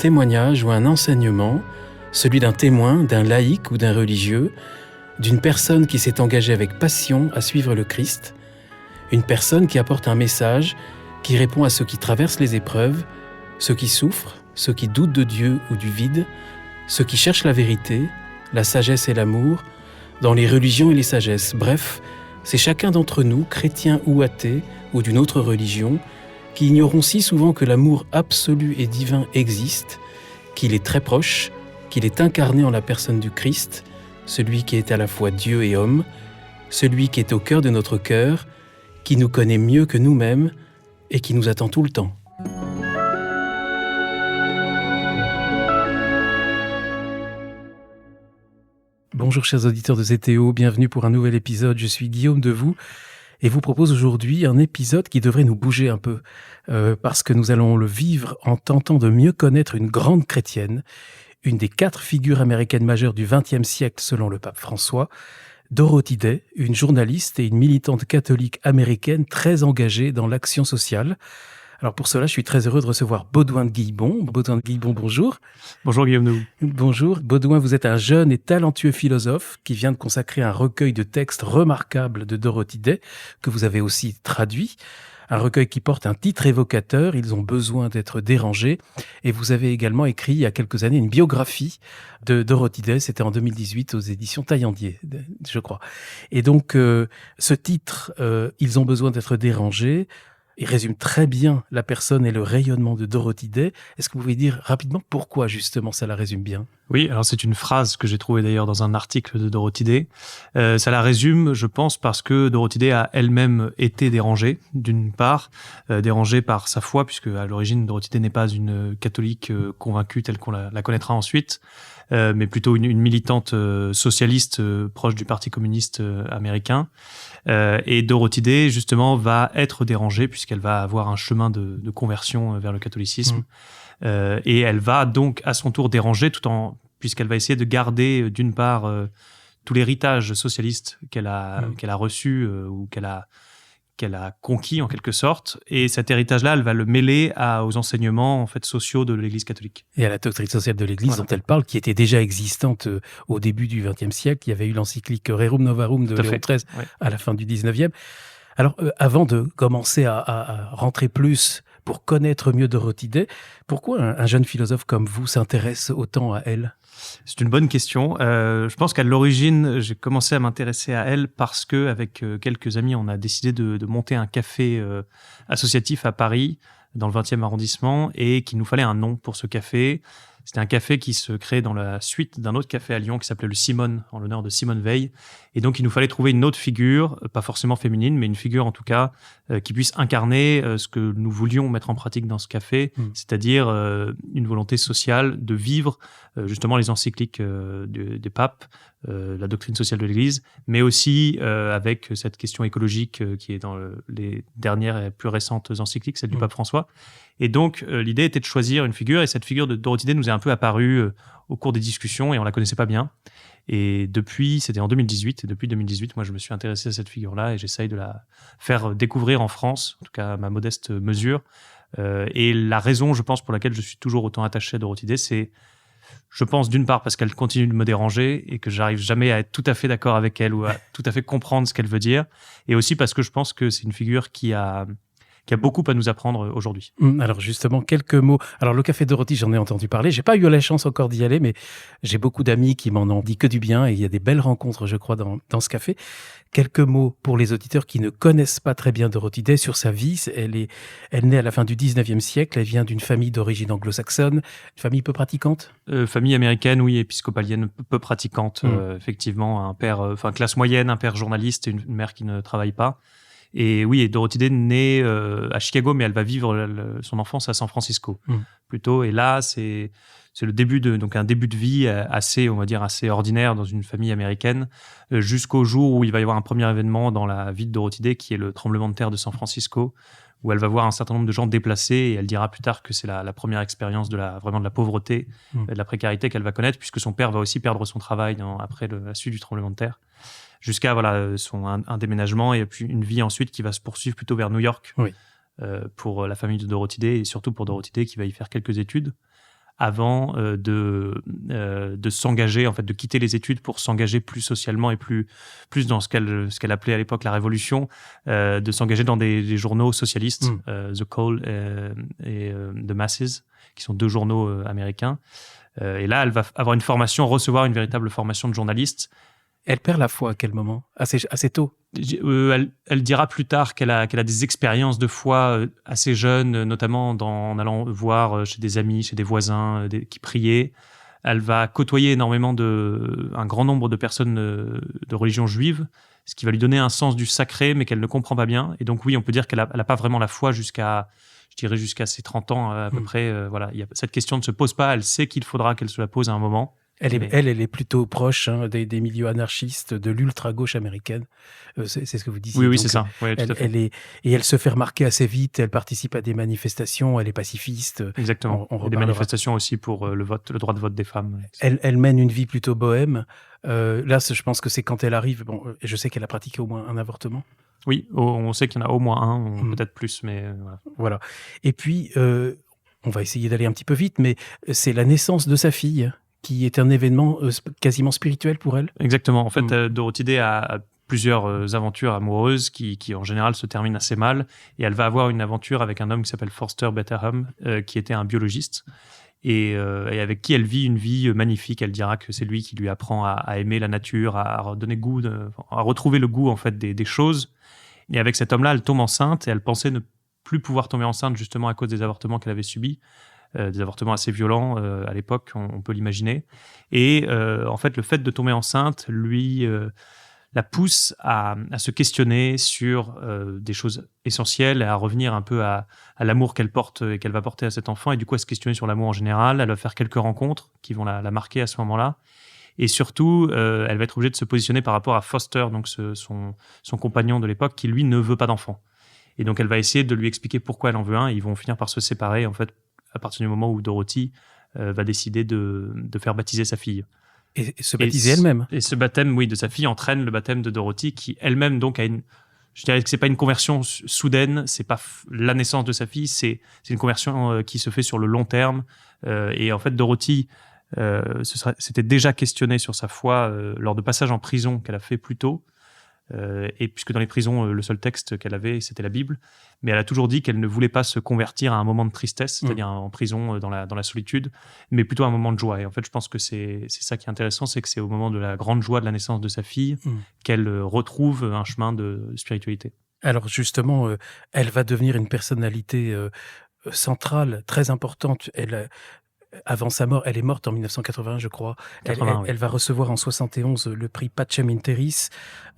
témoignage ou un enseignement, celui d'un témoin, d'un laïc ou d'un religieux, d'une personne qui s'est engagée avec passion à suivre le Christ, une personne qui apporte un message, qui répond à ceux qui traversent les épreuves, ceux qui souffrent, ceux qui doutent de Dieu ou du vide, ceux qui cherchent la vérité, la sagesse et l'amour, dans les religions et les sagesses. Bref, c'est chacun d'entre nous, chrétien ou athée, ou d'une autre religion, qui ignorons si souvent que l'amour absolu et divin existe, qu'il est très proche, qu'il est incarné en la personne du Christ, celui qui est à la fois Dieu et homme, celui qui est au cœur de notre cœur, qui nous connaît mieux que nous-mêmes et qui nous attend tout le temps. Bonjour chers auditeurs de ZTO, bienvenue pour un nouvel épisode. Je suis Guillaume Devoux et vous propose aujourd'hui un épisode qui devrait nous bouger un peu parce que nous allons le vivre en tentant de mieux connaître une grande chrétienne, une des 4 figures américaines majeures du XXe siècle selon le pape François, Dorothy Day, une journaliste et une militante catholique américaine très engagée dans l'action sociale. Alors pour cela, je suis très heureux de recevoir Baudouin de Guilbon. Baudouin de Guilbon, bonjour. Bonjour Guillaume Devoux. Bonjour. Baudouin, vous êtes un jeune et talentueux philosophe qui vient de consacrer un recueil de textes remarquables de Dorothy Day, que vous avez aussi traduit. Un recueil qui porte un titre évocateur, Ils ont besoin d'être dérangés. Et vous avez également écrit il y a quelques années une biographie de Dorothy Day, c'était en 2018 aux éditions Taillandier, je crois. Et donc ce titre, Ils ont besoin d'être dérangés, il résume très bien la personne et le rayonnement de Dorothy Day. Est-ce que vous pouvez dire rapidement pourquoi justement ça la résume bien ? Oui, alors c'est une phrase que j'ai trouvée d'ailleurs dans un article de Dorothy Day. Ça la résume, je pense, parce que Dorothy Day a elle-même été dérangée, d'une part, dérangée par sa foi, puisque à l'origine Dorothy Day n'est pas une catholique convaincue telle qu'on la connaîtra ensuite, mais plutôt une militante socialiste proche du Parti communiste américain. Et Dorothy Day, justement, va être dérangée puisqu'elle va avoir un chemin de conversion vers le catholicisme. Et elle va donc à son tour déranger puisqu'elle va essayer de garder d'une part tout l'héritage socialiste qu'elle a reçu ou qu'elle a conquis en quelque sorte, et cet héritage-là, elle va le mêler aux enseignements en fait sociaux de l'Église catholique. Et à la doctrine sociale de l'Église dont elle parle, qui était déjà existante au début du XXe siècle. Il y avait eu l'encyclique Rerum Novarum de Léon XIII à la fin du XIXe. Alors, avant de commencer à rentrer plus pour connaître mieux Dorothy Day, pourquoi un jeune philosophe comme vous s'intéresse autant à elle ? C'est une bonne question. Je pense qu'à l'origine, j'ai commencé à m'intéresser à elle parce que, avec quelques amis, on a décidé de monter un café associatif à Paris, dans le 20e arrondissement, et qu'il nous fallait un nom pour ce café. C'était un café qui se crée dans la suite d'un autre café à Lyon qui s'appelait le Simone, en l'honneur de Simone Veil. Et donc, il nous fallait trouver une autre figure, pas forcément féminine, mais une figure en tout cas qui puisse incarner ce que nous voulions mettre en pratique dans ce café, c'est-à-dire une volonté sociale de vivre justement les encycliques des papes, la doctrine sociale de l'Église, mais aussi avec cette question écologique qui est dans les dernières et plus récentes encycliques, celle du pape François. Et donc, l'idée était de choisir une figure, et cette figure de Dorothy Day nous est un peu apparue au cours des discussions, et on la connaissait pas bien. Et c'était en 2018, et depuis 2018, moi, je me suis intéressé à cette figure-là, et j'essaye de la faire découvrir en France, en tout cas à ma modeste mesure. Et la raison, je pense, pour laquelle je suis toujours autant attaché à Dorothy Day, c'est, je pense, d'une part, parce qu'elle continue de me déranger, et que j'arrive jamais à être tout à fait d'accord avec elle, ou à tout à fait comprendre ce qu'elle veut dire, et aussi parce que je pense que c'est une figure qui a beaucoup à nous apprendre aujourd'hui. Alors justement, quelques mots. Alors le Café Dorothy, j'en ai entendu parler. J'ai pas eu la chance encore d'y aller, mais j'ai beaucoup d'amis qui m'en ont dit que du bien, et il y a des belles rencontres, je crois, dans ce café. Quelques mots pour les auditeurs qui ne connaissent pas très bien Dorothy Day sur sa vie. Elle naît à la fin du 19e siècle. Elle vient d'une famille d'origine anglo-saxonne, une famille peu pratiquante. Famille américaine, oui, épiscopalienne, peu pratiquante, effectivement. Un père, classe moyenne, un père journaliste et une mère qui ne travaille pas. Et oui, Dorothy Day naît à Chicago, mais elle va vivre son enfance à San Francisco plutôt. Et là, c'est le début donc un début de vie assez, on va dire, assez ordinaire dans une famille américaine, jusqu'au jour où il va y avoir un premier événement dans la vie de Dorothy Day, qui est le tremblement de terre de San Francisco, où elle va voir un certain nombre de gens déplacés, et elle dira plus tard que c'est la première expérience vraiment de la pauvreté, de la précarité qu'elle va connaître, puisque son père va aussi perdre son travail après la suite du tremblement de terre. Jusqu'à un déménagement et puis une vie ensuite qui va se poursuivre plutôt vers New York pour la famille de Dorothy Day, et surtout pour Dorothy Day qui va y faire quelques études avant de s'engager, en fait, de quitter les études pour s'engager plus socialement et plus dans ce qu'elle appelait à l'époque la révolution, de s'engager dans des journaux socialistes, The Call et The Masses, qui sont 2 journaux américains. Et là, elle va avoir une formation, recevoir une véritable formation de journaliste. Elle perd la foi à quel moment ? Assez tôt. Elle dira plus tard qu'elle a des expériences de foi assez jeunes, notamment en allant voir chez des amis, chez des voisins qui priaient. Elle va côtoyer énormément un grand nombre de personnes de religion juive, ce qui va lui donner un sens du sacré, mais qu'elle ne comprend pas bien. Et donc oui, on peut dire qu'elle n'a pas vraiment la foi jusqu'à ses 30 ans à peu près. Voilà, cette question ne se pose pas. Elle sait qu'il faudra qu'elle se la pose à un moment. Elle est plutôt proche des milieux anarchistes, de l'ultra-gauche américaine. C'est ce que vous disiez. Oui, donc, c'est ça. Oui, tout à fait. Elle se fait remarquer assez vite. Elle participe à des manifestations. Elle est pacifiste. Exactement. Il y a des manifestations aussi pour le droit de vote des femmes. Elle mène une vie plutôt bohème. Là, je pense que c'est quand elle arrive. Bon, je sais qu'elle a pratiqué au moins un avortement. Oui, on sait qu'il y en a au moins un, peut-être plus, mais voilà. Et puis, on va essayer d'aller un petit peu vite, mais c'est la naissance de sa fille qui est un événement quasiment spirituel pour elle. Exactement. En fait, Dorothy Day a plusieurs aventures amoureuses qui en général se terminent assez mal. Et elle va avoir une aventure avec un homme qui s'appelle Forster Betterham, qui était un biologiste. Et avec qui elle vit une vie magnifique. Elle dira que c'est lui qui lui apprend à aimer la nature, à donner goût, à retrouver le goût en fait des choses. Et avec cet homme-là, elle tombe enceinte et elle pensait ne plus pouvoir tomber enceinte justement à cause des avortements qu'elle avait subis. Des avortements assez violents à l'époque, on peut l'imaginer. Et en fait, le fait de tomber enceinte la pousse à se questionner sur des choses essentielles et à revenir un peu à l'amour qu'elle porte et qu'elle va porter à cet enfant. Et du coup, à se questionner sur l'amour en général. Elle va faire quelques rencontres qui vont la marquer à ce moment-là. Et surtout, elle va être obligée de se positionner par rapport à Foster, donc son compagnon de l'époque, qui lui ne veut pas d'enfant. Et donc, elle va essayer de lui expliquer pourquoi elle en veut un. Et ils vont finir par se séparer, en fait, à partir du moment où Dorothy va décider de faire baptiser sa fille. Et se baptiser elle-même. Et ce baptême, oui, de sa fille entraîne le baptême de Dorothy, qui elle-même donc je dirais que c'est pas une conversion soudaine, c'est pas la naissance de sa fille, c'est une conversion qui se fait sur le long terme. Et en fait, Dorothy s'était déjà questionnée sur sa foi lors de passages en prison qu'elle a fait plus tôt. Et puisque dans les prisons, le seul texte qu'elle avait, c'était la Bible. Mais elle a toujours dit qu'elle ne voulait pas se convertir à un moment de tristesse, c'est-à-dire en prison, dans la solitude, mais plutôt à un moment de joie. Et en fait, je pense que c'est ça qui est intéressant, c'est que c'est au moment de la grande joie de la naissance de sa fille qu'elle retrouve un chemin de spiritualité. Alors justement, elle va devenir une personnalité centrale, très importante. Avant sa mort, elle est morte en 1981, je crois. Elle va recevoir en 71 le prix Pacem in Terris.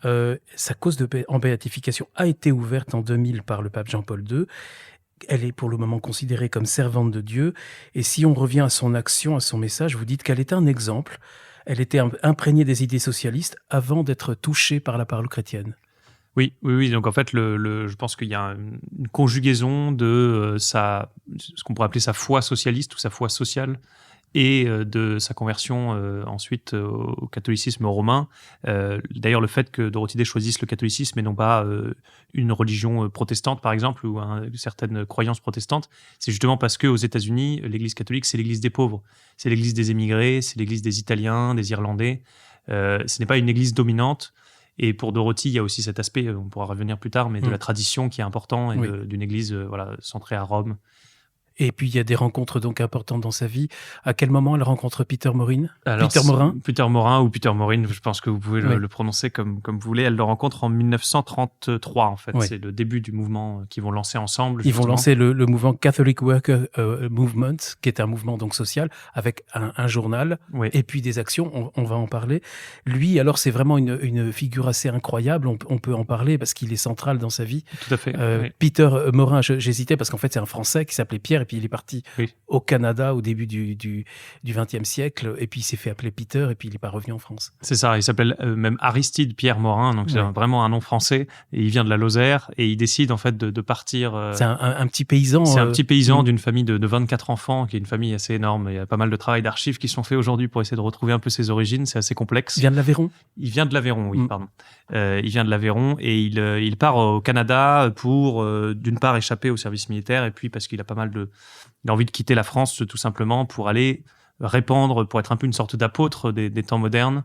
Sa cause en béatification a été ouverte en 2000 par le pape Jean-Paul II. Elle est pour le moment considérée comme servante de Dieu. Et si on revient à son action, à son message, vous dites qu'elle est un exemple. Elle était imprégnée des idées socialistes avant d'être touchée par la parole chrétienne. Oui. Donc en fait, je pense qu'il y a une conjugaison de ce qu'on pourrait appeler sa foi socialiste ou sa foi sociale et de sa conversion ensuite au catholicisme romain. D'ailleurs, le fait que Dorothy Day choisisse le catholicisme et non pas une religion protestante, par exemple, ou certaines croyances protestantes, c'est justement parce qu'aux États-Unis, l'Église catholique, c'est l'Église des pauvres. C'est l'Église des émigrés, c'est l'Église des Italiens, des Irlandais. Ce n'est pas une Église dominante. Et pour Dorothy, il y a aussi cet aspect, on pourra revenir plus tard, mais de la tradition qui est important et d'une église centrée à Rome. Et puis, il y a des rencontres donc importantes dans sa vie. À quel moment elle rencontre Peter Morin ? Peter Morin ou Peter Morin, je pense que vous pouvez le prononcer comme vous voulez. Elle le rencontre en 1933, en fait. Oui. C'est le début du mouvement qu'ils vont lancer ensemble. Ils vont lancer le mouvement Catholic Worker Movement, qui est un mouvement donc social, avec un journal et puis des actions. On va en parler. Lui, alors, c'est vraiment une figure assez incroyable. On peut en parler parce qu'il est central dans sa vie. Tout à fait. Peter Morin, j'hésitais parce qu'en fait, c'est un Français qui s'appelait Pierre, et puis il est parti au Canada au début du XXe siècle, et puis il s'est fait appeler Peter, et puis il n'est pas revenu en France. C'est ça, il s'appelle même Aristide Pierre Morin, donc c'est vraiment un nom français, et il vient de la Lozère, et il décide en fait de partir... c'est un petit paysan. C'est un petit paysan d'une famille de 24 enfants, qui est une famille assez énorme. Il y a pas mal de travail d'archives qui sont faits aujourd'hui pour essayer de retrouver un peu ses origines, c'est assez complexe. Il vient de l'Aveyron ? Il vient de l'Aveyron, oui, pardon. Il vient de l'Aveyron, et il part au Canada pour, d'une part, échapper au service militaire, et puis parce qu'il a pas mal de il a envie de quitter la France tout simplement pour aller répandre, pour être un peu une sorte d'apôtre des temps modernes.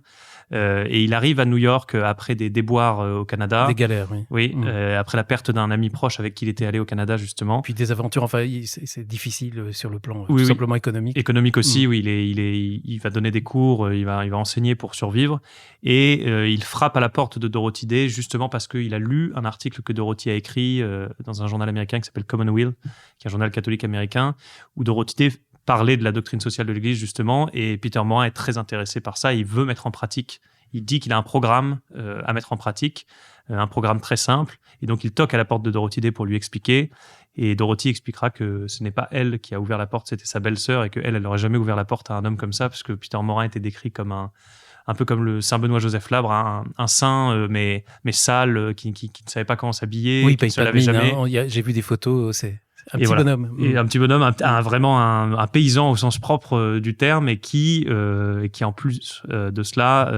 Et il arrive à New York après des déboires au Canada. Des galères, oui. Oui, après la perte d'un ami proche avec qui il était allé au Canada, justement. Puis des aventures, enfin, c'est difficile sur le plan Oui, tout simplement économique. Économique aussi, oui, il va donner des cours, il va enseigner pour survivre. Et il frappe à la porte de Dorothy Day, justement parce qu'il a lu un article que Dorothy a écrit dans un journal américain qui s'appelle Commonweal, qui est un journal catholique américain, où Dorothy Day parlait de la doctrine sociale de l'Église, justement, et Peter Morin est très intéressé par ça, il veut mettre en pratique. Il dit qu'il a un programme à mettre en pratique, un programme très simple, et donc il toque à la porte de Dorothy Day pour lui expliquer, et Dorothy expliquera que ce n'est pas elle qui a ouvert la porte, c'était sa belle-sœur, et qu'elle n'aurait jamais ouvert la porte à un homme comme ça, parce que Peter Morin était décrit comme un peu comme le Saint Benoît-Joseph Labre, un saint, mais sale, qui ne savait pas comment s'habiller, Oui, qui ne il se paye pas de lavait mine, jamais. hein. J'ai vu des photos, c'est un Et petit voilà. bonhomme. Et un petit bonhomme, vraiment un paysan au sens propre du terme, et qui en plus de cela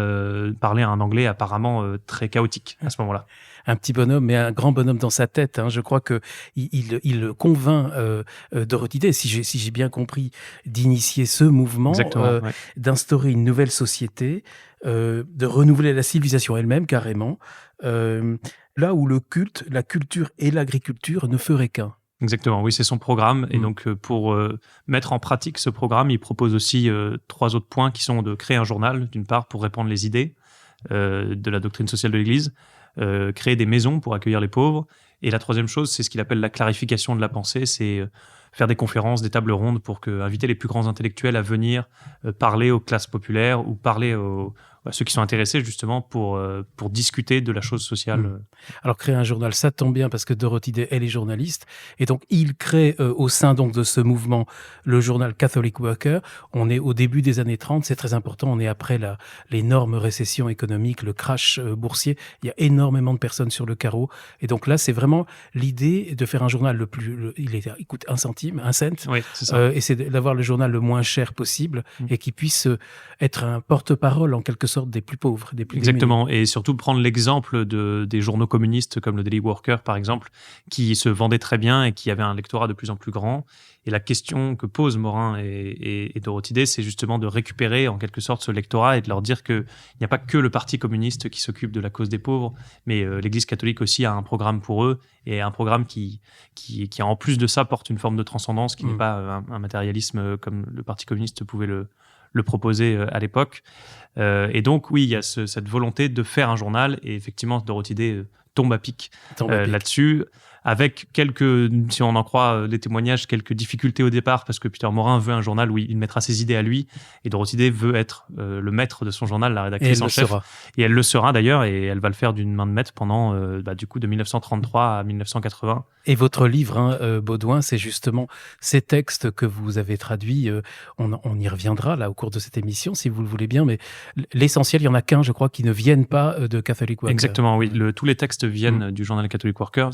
parlait un anglais apparemment très chaotique à ce moment-là. Un petit bonhomme, mais un grand bonhomme dans sa tête. Hein. Je crois que il convainc Dorothy Day, si j'ai bien compris, d'initier ce mouvement, Ouais. d'instaurer une nouvelle société, de renouveler la civilisation elle-même carrément, là où le culte, la culture et l'agriculture ne feraient qu'un. Exactement, oui, c'est son programme. Et donc, pour mettre en pratique ce programme, il propose aussi 3 autres points qui sont de créer un journal, d'une part, pour répandre les idées de la doctrine sociale de l'Église, créer des maisons pour accueillir les pauvres. Et la troisième chose, c'est ce qu'il appelle la clarification de la pensée, c'est faire des conférences, des tables rondes pour inviter les plus grands intellectuels à venir parler aux classes populaires ou parler à ceux qui sont intéressés justement pour discuter de la chose sociale. Alors créer un journal, ça tombe bien parce que Dorothy Day, elle est journaliste et donc il crée au sein donc de ce mouvement le journal Catholic Worker. On est au début des années 30, c'est très important, on est après l'énorme récession économique, le crash boursier, il y a énormément de personnes sur le carreau et donc là c'est vraiment l'idée de faire un journal il coûte 1 centime, 1 cent, Oui, c'est ça. et c'est d'avoir le journal le moins cher possible et qui puisse être un porte-parole en quelque sorte des plus pauvres, des plus Exactement, démunis. et surtout prendre l'exemple des journaux communistes comme le Daily Worker par exemple, qui se vendaient très bien et qui avaient un lectorat de plus en plus grand. Et la question que posent Morin et Dorothy Day, c'est justement de récupérer en quelque sorte ce lectorat et de leur dire qu'il n'y a pas que le parti communiste qui s'occupe de la cause des pauvres, mais l'Église catholique aussi a un programme pour eux, et un programme qui en plus de ça porte une forme de transcendance qui n'est pas un matérialisme comme le parti communiste pouvait le proposer à l'époque. Et donc, oui, il y a cette volonté de faire un journal, et effectivement, Dorothy Day tombe à pic là-dessus, avec si on en croit les témoignages, quelques difficultés au départ, parce que Peter Morin veut un journal où il mettra ses idées à lui, et Dorothy Day veut être le maître de son journal, la rédactrice en chef. Et elle le sera d'ailleurs, et elle va le faire d'une main de maître pendant, du coup, de 1933 à 1980. Et votre livre, Baudouin, c'est justement ces textes que vous avez traduits. On y reviendra là au cours de cette émission, si vous le voulez bien. Mais l'essentiel, il y en a qu'un, je crois, qui ne viennent pas de Catholic Worker. Exactement, oui. Tous les textes viennent du journal Catholic Worker.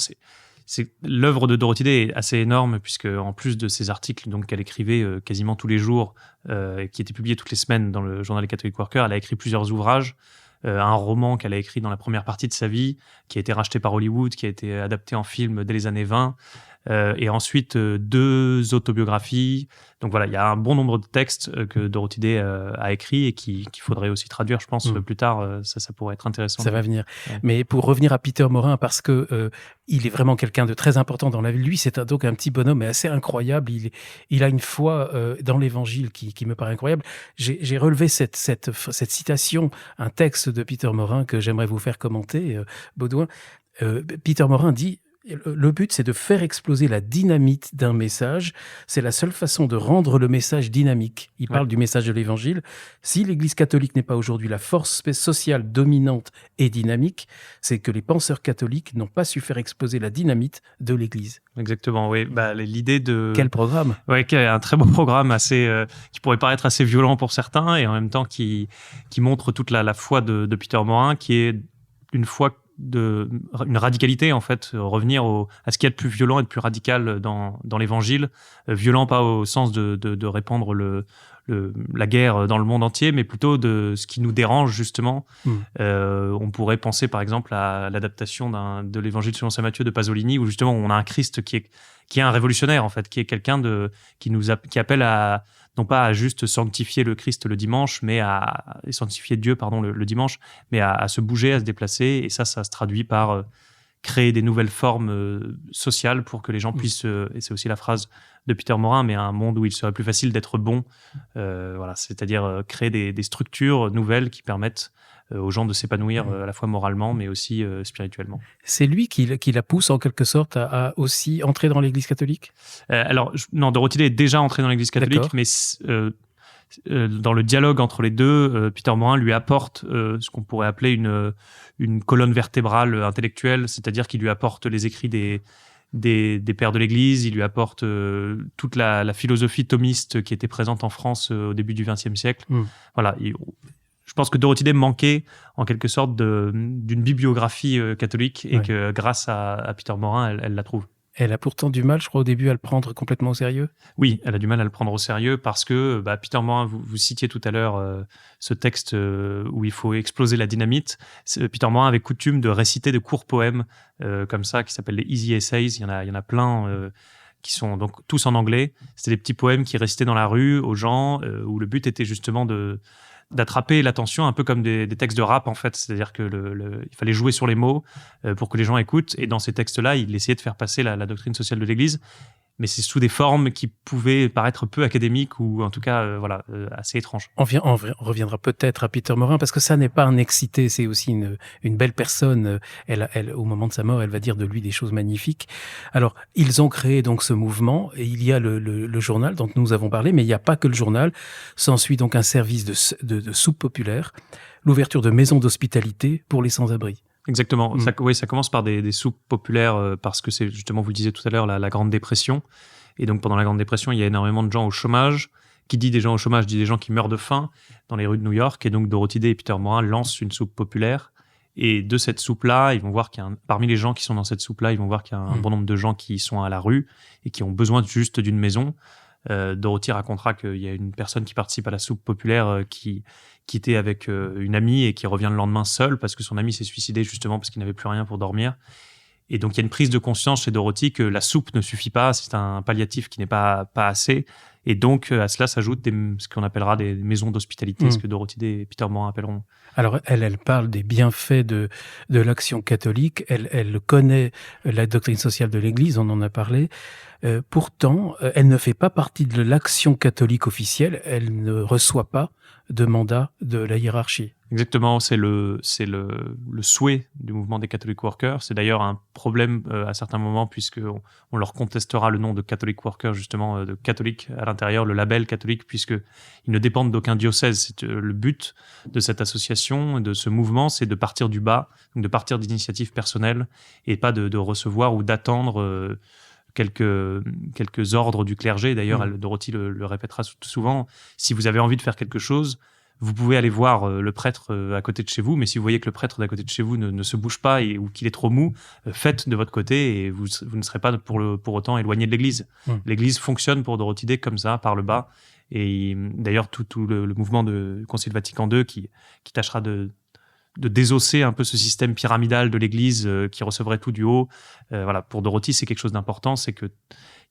L'œuvre de Dorothy Day est assez énorme, puisque en plus de ces articles donc qu'elle écrivait quasiment tous les jours, qui étaient publiés toutes les semaines dans le journal Catholic Worker, elle a écrit plusieurs ouvrages. Un roman qu'elle a écrit dans la première partie de sa vie, qui a été racheté par Hollywood, qui a été adapté en film dès les années 20, et ensuite 2 autobiographies. Donc voilà, il y a un bon nombre de textes que Dorothy Day a écrits et qu'il faudrait aussi traduire, je pense, plus tard. Ça pourrait être intéressant. Ça va venir. Ouais. Mais pour revenir à Peter Morin, parce que il est vraiment quelqu'un de très important dans la vie. Lui, c'est donc un petit bonhomme, mais assez incroyable. Il a une foi dans l'Évangile qui me paraît incroyable. J'ai relevé cette citation, un texte de Peter Morin que j'aimerais vous faire commenter, Baudouin. Peter Morin dit: le but, c'est de faire exploser la dynamite d'un message. C'est la seule façon de rendre le message dynamique. Il parle du message de l'Évangile. Si l'Église catholique n'est pas aujourd'hui la force sociale dominante et dynamique, c'est que les penseurs catholiques n'ont pas su faire exploser la dynamite de l'Église. Exactement, oui. L'idée de... Quel programme ? Oui, un très beau programme qui pourrait paraître assez violent pour certains, et en même temps qui montre toute la foi de Peter Morin, qui est une foi une radicalité, en fait, revenir à ce qu'il y a de plus violent et de plus radical dans l'Évangile. Violent pas au sens de répandre le la guerre dans le monde entier, mais plutôt de ce qui nous dérange justement. On pourrait penser par exemple à l'adaptation de l'Évangile selon saint Matthieu de Pasolini, où justement on a un Christ qui est un révolutionnaire en fait, qui est quelqu'un qui appelle à non pas à juste sanctifier le Christ le dimanche, mais à sanctifier Dieu le dimanche, mais à se bouger, à se déplacer, et ça se traduit par créer des nouvelles formes sociales pour que les gens puissent, et c'est aussi la phrase de Peter Maurin, mais un monde où il serait plus facile d'être bon, c'est-à-dire créer des structures nouvelles qui permettent aux gens de s'épanouir à la fois moralement, mais aussi spirituellement. C'est lui qui la pousse en quelque sorte à aussi entrer dans l'Église catholique ? Non, Dorothy Day est déjà entrée dans l'Église catholique, D'accord. mais dans le dialogue entre les deux, Peter Maurin lui apporte ce qu'on pourrait appeler une colonne vertébrale intellectuelle, c'est-à-dire qu'il lui apporte les écrits des pères de l'Église, il lui apporte toute la philosophie thomiste qui était présente en France au début du XXe siècle. Voilà, je pense que Dorothy Day manquait en quelque sorte d'une bibliographie catholique, et que grâce à Peter Maurin, elle la trouve. Elle a pourtant du mal, je crois, au début, à le prendre complètement au sérieux. Oui, elle a du mal à le prendre au sérieux parce que Peter Maurin, vous citiez tout à l'heure ce texte où il faut exploser la dynamite. Peter Maurin avait coutume de réciter de courts poèmes comme ça, qui s'appellent les Easy Essays. Il y en a plein qui sont donc tous en anglais. C'était des petits poèmes qui récitaient dans la rue aux gens, où le but était justement d'attraper l'attention, un peu comme des textes de rap en fait, c'est-à-dire que il fallait jouer sur les mots pour que les gens écoutent, et dans ces textes-là, il essayait de faire passer la doctrine sociale de l'Église, mais c'est sous des formes qui pouvaient paraître peu académiques, ou en tout cas assez étranges. On reviendra peut-être à Peter Maurin, parce que ça n'est pas un excité, c'est aussi une belle personne. Elle, au moment de sa mort, elle va dire de lui des choses magnifiques. Alors, ils ont créé donc ce mouvement, et il y a le journal dont nous avons parlé, mais il n'y a pas que le journal. S'ensuit donc un service de soupe populaire, l'ouverture de maisons d'hospitalité pour les sans-abri. Exactement. Ça commence par des soupes populaires parce que c'est justement, vous le disiez tout à l'heure, la Grande Dépression. Et donc, pendant la Grande Dépression, il y a énormément de gens au chômage. Qui dit des gens au chômage dit des gens qui meurent de faim dans les rues de New York. Et donc, Dorothy Day et Peter Maurin lancent une soupe populaire. Et de cette soupe-là, ils vont voir parmi les gens qui sont dans cette soupe-là, ils vont voir qu'il y a un bon nombre de gens qui sont à la rue et qui ont besoin juste d'une maison. Dorothy racontera qu'il y a une personne qui participe à la soupe populaire qui était avec une amie et qui revient le lendemain seule parce que son amie s'est suicidée justement parce qu'il n'avait plus rien pour dormir. Et donc il y a une prise de conscience chez Dorothy que la soupe ne suffit pas, c'est un palliatif qui n'est pas assez. Et donc à cela s'ajoutent ce qu'on appellera des maisons d'hospitalité, ce que Dorothy Day et Peter Maurin appelleront. Alors elle parle des bienfaits de l'action catholique, elle connaît la doctrine sociale de l'Église, on en a parlé. Pourtant, elle ne fait pas partie de l'action catholique officielle, elle ne reçoit pas de mandat de la hiérarchie. Exactement, c'est le souhait du mouvement des Catholic Workers. C'est d'ailleurs un problème à certains moments, puisqu'on leur contestera le nom de Catholic Workers, justement, de catholique à l'intérieur, le label catholique, puisqu'ils ne dépendent d'aucun diocèse. Le but de cette association, de ce mouvement, c'est de partir du bas, donc de partir d'initiatives personnelles, et pas de recevoir ou d'attendre quelques ordres du clergé. D'ailleurs, Dorothy le répétera souvent, si vous avez envie de faire quelque chose, vous pouvez aller voir le prêtre à côté de chez vous, mais si vous voyez que le prêtre d'à côté de chez vous ne se bouge pas ou qu'il est trop mou, faites de votre côté et vous ne serez pas pour autant éloigné de l'Église. L'Église fonctionne pour Dorothy Day comme ça, par le bas. Et d'ailleurs, tout le mouvement du Concile Vatican II qui tâchera de désosser un peu ce système pyramidal de l'Église qui recevrait tout du haut. Voilà, pour Dorothy, c'est quelque chose d'important, c'est que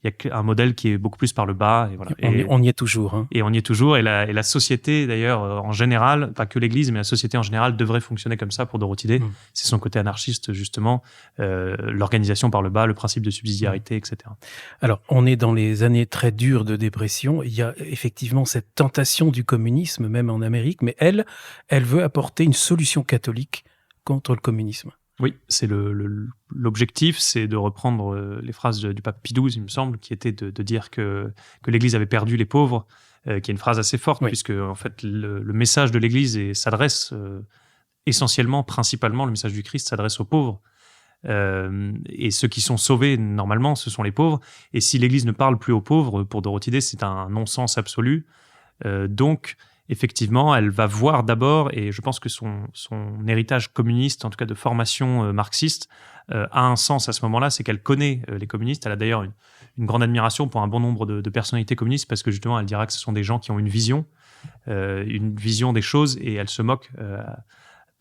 il y a un modèle qui est beaucoup plus par le bas. Et voilà. On y est toujours. Hein. Et on y est toujours. Et la société, d'ailleurs, en général, pas que l'Église, mais la société en général devrait fonctionner comme ça pour Dorothy Day. C'est son côté anarchiste, justement, l'organisation par le bas, le principe de subsidiarité, etc. Alors, on est dans les années très dures de dépression. Il y a effectivement cette tentation du communisme, même en Amérique, mais elle veut apporter une solution catholique contre le communisme. Oui, c'est l'objectif, c'est de reprendre les phrases du pape Pie XII, il me semble, qui était de dire que l'Église avait perdu les pauvres, qui est une phrase assez forte, puisque en fait le message de l'Église s'adresse essentiellement, principalement, le message du Christ s'adresse aux pauvres. Et ceux qui sont sauvés, normalement, ce sont les pauvres. Et si l'Église ne parle plus aux pauvres, pour Dorothy Day, c'est un non-sens absolu. Donc, effectivement, elle va voir d'abord, et je pense que son héritage communiste, en tout cas de formation marxiste, a un sens à ce moment-là, c'est qu'elle connaît les communistes. Elle a d'ailleurs une grande admiration pour un bon nombre de personnalités communistes, parce que justement, elle dira que ce sont des gens qui ont une vision des choses, et elle se moque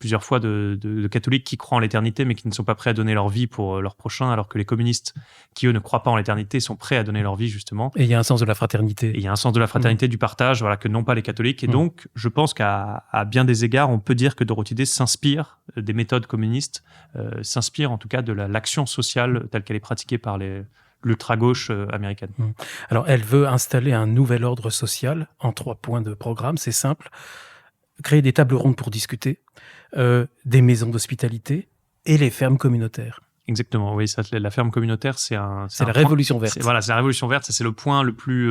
plusieurs fois de catholiques qui croient en l'éternité, mais qui ne sont pas prêts à donner leur vie pour leur prochain, alors que les communistes, qui eux ne croient pas en l'éternité, sont prêts à donner leur vie, justement. Et il y a un sens de la fraternité. Et il y a un sens de la fraternité, du partage, voilà, que n'ont pas les catholiques. Et donc, je pense qu'à bien des égards, on peut dire que Dorothy Day s'inspire des méthodes communistes, s'inspire en tout cas de l'action sociale telle qu'elle est pratiquée par l'ultra-gauche américaine. Alors, elle veut installer un nouvel ordre social en 3 points de programme, c'est simple. Créer des tables rondes pour discuter, des maisons d'hospitalité et les fermes communautaires. Exactement, oui. La ferme communautaire, c'est la révolution verte. C'est la révolution verte. Ça, c'est le point le plus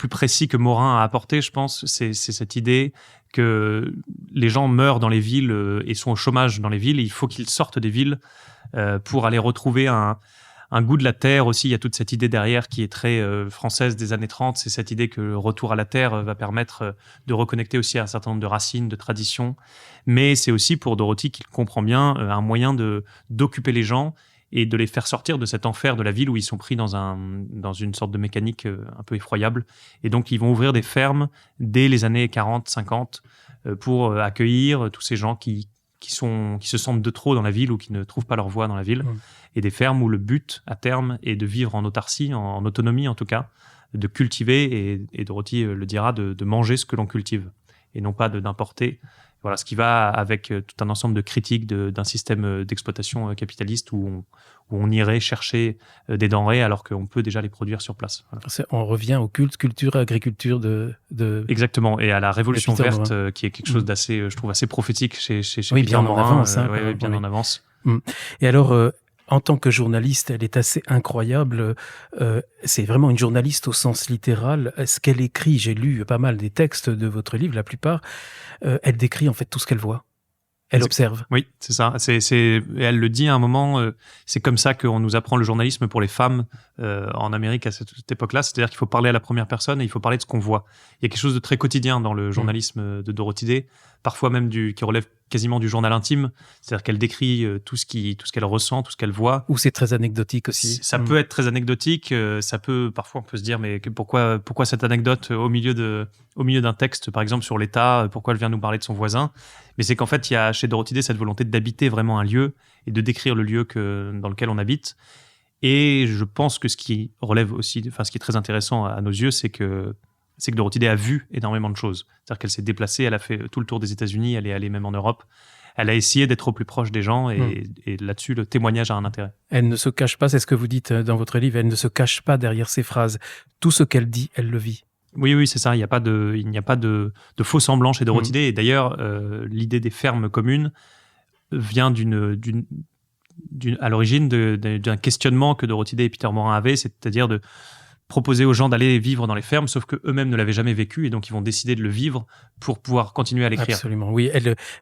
précis que Morin a apporté, je pense. C'est cette idée que les gens meurent dans les villes et sont au chômage dans les villes. Et il faut qu'ils sortent des villes pour aller retrouver un goût de la terre aussi. Il y a toute cette idée derrière qui est très française des années 30. C'est cette idée que le retour à la terre va permettre de reconnecter aussi à un certain nombre de racines, de traditions. Mais c'est aussi pour Dorothy, qu'il comprend bien, un moyen d'occuper les gens et de les faire sortir de cet enfer de la ville où ils sont pris dans une sorte de mécanique un peu effroyable. Et donc, ils vont ouvrir des fermes dès les années 40, 50 pour accueillir tous ces gens qui se sentent de trop dans la ville ou qui ne trouvent pas leur voie dans la ville. Et des fermes où le but, à terme, est de vivre en autarcie, en autonomie en tout cas, de cultiver, et Dorothy le dira, de manger ce que l'on cultive, et non pas d'importer. Voilà, ce qui va avec tout un ensemble de critiques d'un système d'exploitation capitaliste où on irait chercher des denrées alors qu'on peut déjà les produire sur place. Voilà. On revient au culte, culture, agriculture de... Exactement, et à la révolution verte, qui est quelque chose d'assez, je trouve, assez prophétique chez Peter Morin. Bien en avance. Et alors... en tant que journaliste, elle est assez incroyable. C'est vraiment une journaliste au sens littéral. Ce qu'elle écrit, j'ai lu pas mal des textes de votre livre, la plupart, elle décrit en fait tout ce qu'elle voit. Elle observe. Oui, c'est ça. Elle le dit à un moment, c'est comme ça qu'on nous apprend le journalisme pour les femmes en Amérique à cette époque-là. C'est-à-dire qu'il faut parler à la première personne et il faut parler de ce qu'on voit. Il y a quelque chose de très quotidien dans le journalisme de Dorothy Day, parfois même qui relève quasiment du journal intime. C'est-à-dire qu'elle décrit tout ce qu'elle ressent, tout ce qu'elle voit. Ou c'est très anecdotique aussi. Ça peut être très anecdotique. Parfois, on peut se dire, mais pourquoi cette anecdote au milieu d'un texte, par exemple, sur l'État, pourquoi elle vient nous parler de son voisin? Mais c'est qu'en fait, il y a chez Dorothy Day cette volonté d'habiter vraiment un lieu et de décrire le lieu dans lequel on habite. Et je pense que ce qui relève aussi, ce qui est très intéressant à nos yeux, c'est que Dorothy Day a vu énormément de choses. C'est-à-dire qu'elle s'est déplacée, elle a fait tout le tour des États-Unis, elle est allée même en Europe. Elle a essayé d'être au plus proche des gens et là-dessus, le témoignage a un intérêt. Elle ne se cache pas, c'est ce que vous dites dans votre livre, elle ne se cache pas derrière ses phrases. Tout ce qu'elle dit, elle le vit. Oui, c'est ça. Il n'y a pas de faux semblants chez Dorothy Day. Et d'ailleurs, l'idée des fermes communes vient à l'origine d'un questionnement que Dorothy Day et Peter Morin avaient, c'est-à-dire de proposer aux gens d'aller vivre dans les fermes, sauf qu'eux-mêmes ne l'avaient jamais vécu, et donc ils vont décider de le vivre pour pouvoir continuer à l'écrire. Absolument, oui.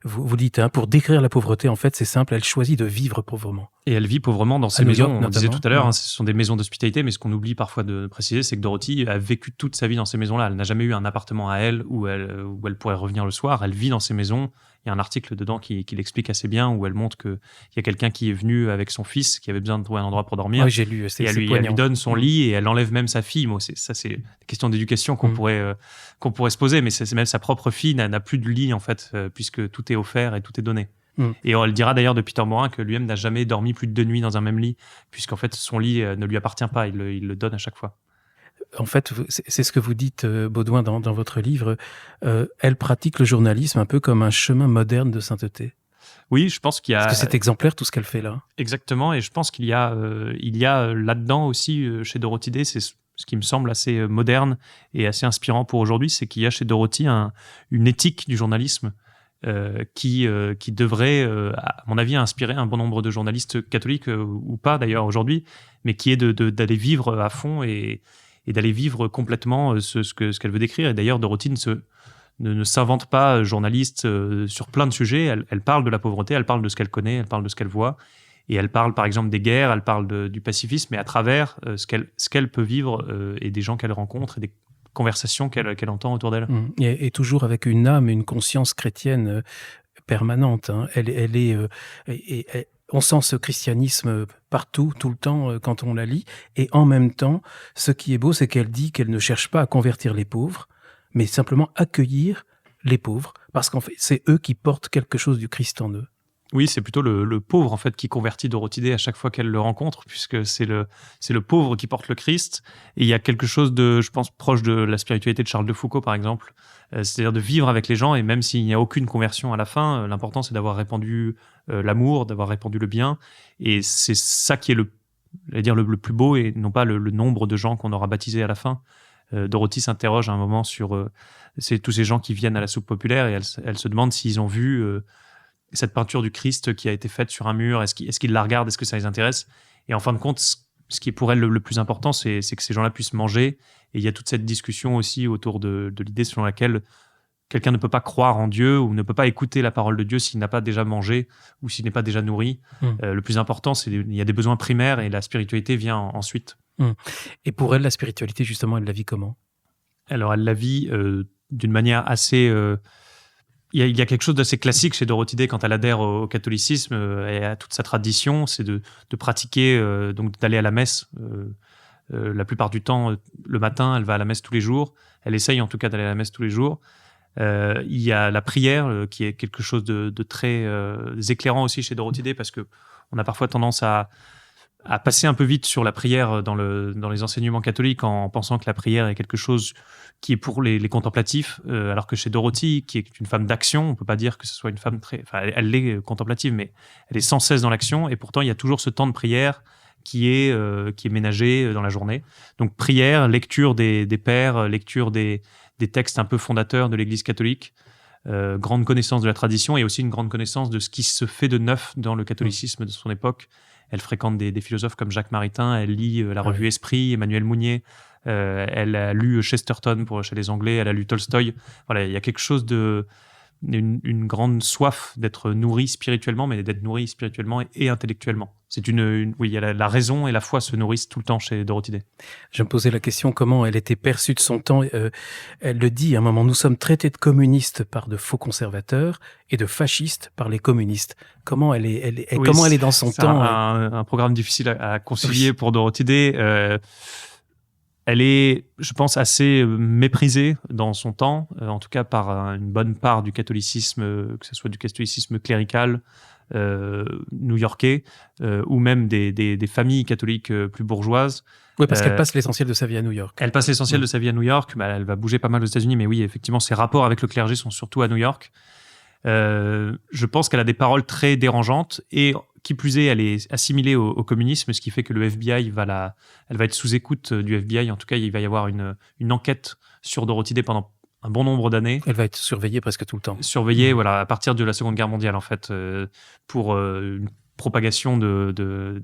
Vous dites, pour décrire la pauvreté, en fait, c'est simple, elle choisit de vivre pauvrement. Et elle vit pauvrement dans ces maisons. On disait tout à l'heure, ce sont des maisons d'hospitalité, mais ce qu'on oublie parfois de préciser, c'est que Dorothy a vécu toute sa vie dans ces maisons-là. Elle n'a jamais eu un appartement à elle où elle pourrait revenir le soir. Elle vit dans ces maisons. Il y a un article dedans qui l'explique assez bien, où elle montre qu'il y a quelqu'un qui est venu avec son fils, qui avait besoin de trouver un endroit pour dormir. Oui, j'ai lu. Et elle lui donne son lit et elle enlève même sa fille. Bon, c'est des questions d'éducation qu'on pourrait se poser, mais c'est même sa propre fille n'a plus de lit, en fait, puisque tout est offert et tout est donné. Et elle dira d'ailleurs de Peter Morin que lui-même n'a jamais dormi plus de 2 nuits dans un même lit, puisqu'en fait, son lit ne lui appartient pas. Il le donne à chaque fois. En fait, c'est ce que vous dites, Baudouin, dans votre livre. Elle pratique le journalisme un peu comme un chemin moderne de sainteté. Oui, je pense qu'il y a... Parce que c'est exemplaire tout ce qu'elle fait là. Exactement, et je pense qu'il y a là-dedans aussi, chez Dorothy Day, c'est ce qui me semble assez moderne et assez inspirant pour aujourd'hui, c'est qu'il y a chez Dorothy une éthique du journalisme qui devrait, à mon avis, inspirer un bon nombre de journalistes catholiques, ou pas d'ailleurs aujourd'hui, mais qui est d'aller vivre à fond et d'aller vivre complètement ce qu'elle veut décrire. Et d'ailleurs, Dorothy ne s'invente pas journaliste sur plein de sujets. Elle parle de la pauvreté, elle parle de ce qu'elle connaît, elle parle de ce qu'elle voit. Et elle parle, par exemple, des guerres, elle parle du pacifisme, mais à travers ce qu'elle peut vivre et des gens qu'elle rencontre et des conversations qu'elle entend autour d'elle. Et toujours avec une âme et une conscience chrétienne permanente. Hein. Elle est, on sent ce christianisme partout, tout le temps, quand on la lit. Et en même temps, ce qui est beau, c'est qu'elle dit qu'elle ne cherche pas à convertir les pauvres, mais simplement accueillir les pauvres, parce qu'en fait, c'est eux qui portent quelque chose du Christ en eux. Oui, c'est plutôt le pauvre en fait qui convertit Dorothée à chaque fois qu'elle le rencontre, puisque c'est le pauvre qui porte le Christ. Et il y a quelque chose de, je pense, proche de la spiritualité de Charles de Foucault, par exemple. C'est-à-dire de vivre avec les gens, et même s'il n'y a aucune conversion à la fin, l'important c'est d'avoir répandu l'amour, d'avoir répandu le bien. Et c'est ça qui est le plus beau, et non pas le nombre de gens qu'on aura baptisés à la fin. Dorothée s'interroge à un moment sur tous ces gens qui viennent à la soupe populaire, et elle se demande s'ils ont vu cette peinture du Christ qui a été faite sur un mur, est-ce qu'ils la regardent, est-ce que ça les intéresse? Et en fin de compte, ce qui est pour elle le plus important, c'est que ces gens-là puissent manger. Et il y a toute cette discussion aussi autour de l'idée selon laquelle quelqu'un ne peut pas croire en Dieu ou ne peut pas écouter la parole de Dieu s'il n'a pas déjà mangé ou s'il n'est pas déjà nourri. Le plus important, il y a des besoins primaires, et la spiritualité vient ensuite. Et pour elle, la spiritualité, justement, elle la vit comment? Alors, elle la vit d'une manière assez... Il y a quelque chose d'assez classique chez Dorothée quand elle adhère au catholicisme et à toute sa tradition, c'est de pratiquer, donc d'aller à la messe. La plupart du temps, le matin, elle va à la messe tous les jours. Elle essaye en tout cas d'aller à la messe tous les jours. Il y a la prière qui est quelque chose de très éclairant aussi chez Dorothée, parce qu'on a parfois tendance à passer un peu vite sur la prière dans les enseignements catholiques en pensant que la prière est quelque chose qui est pour les contemplatifs, alors que chez Dorothée, qui est une femme d'action, on ne peut pas dire que ce soit une femme elle l'est contemplative, mais elle est sans cesse dans l'action, et pourtant il y a toujours ce temps de prière qui est ménagé dans la journée. Donc prière, lecture des pères, lecture des textes un peu fondateurs de l'Église catholique, grande connaissance de la tradition, et aussi une grande connaissance de ce qui se fait de neuf dans le catholicisme de son époque. Elle fréquente des philosophes comme Jacques Maritain, elle lit la revue Esprit, Emmanuel Mounier, elle a lu Chesterton chez les Anglais, elle a lu Tolstoï. Voilà, il y a quelque chose une grande soif d'être nourri spirituellement, mais d'être nourri spirituellement et intellectuellement. C'est oui, il y a la raison et la foi se nourrissent tout le temps chez Dorothée. Je me posais la question comment elle était perçue de son temps. Elle le dit à un moment, nous sommes traités de communistes par de faux conservateurs et de fascistes par les communistes. Comment elle est dans son temps? C'est un programme difficile à concilier pour Dorothée. Elle est, je pense, assez méprisée dans son temps, en tout cas par une bonne part du catholicisme, que ce soit du catholicisme clérical new-yorkais, ou même des familles catholiques plus bourgeoises. Oui, parce qu'elle passe l'essentiel de sa vie à New York. Elle passe l'essentiel de sa vie à New York. Elle va bouger pas mal aux États-Unis, mais oui, effectivement, ses rapports avec le clergé sont surtout à New York. Je pense qu'elle a des paroles très dérangeantes, et qui plus est, elle est assimilée au communisme, ce qui fait que le FBI elle va être sous écoute du FBI. En tout cas, il va y avoir une enquête sur Dorothée pendant un bon nombre d'années. Elle va être surveillée presque tout le temps. Surveillée, voilà, à partir de la Seconde Guerre mondiale, en fait, pour une propagation de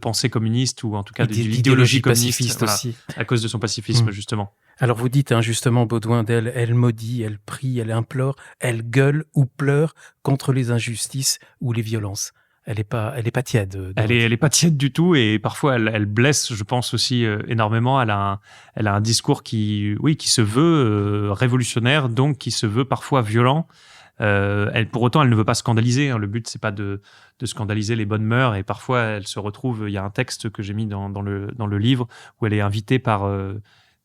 pensée communiste, ou en tout cas d'idéologie pacifiste, voilà, aussi. À cause de son pacifisme, justement. Alors vous dites justement, Baudouin, d'elle, elle maudit, elle prie, elle implore, elle gueule ou pleure contre les injustices ou les violences. Elle est pas tiède. Elle est pas tiède du tout, et parfois elle blesse, je pense aussi énormément. Elle a un discours qui se veut révolutionnaire, donc qui se veut parfois violent. Pour autant, elle ne veut pas scandaliser. Hein. Le but, c'est pas de scandaliser les bonnes mœurs. Et parfois, elle se retrouve. Il y a un texte que j'ai mis dans le livre où elle est invitée par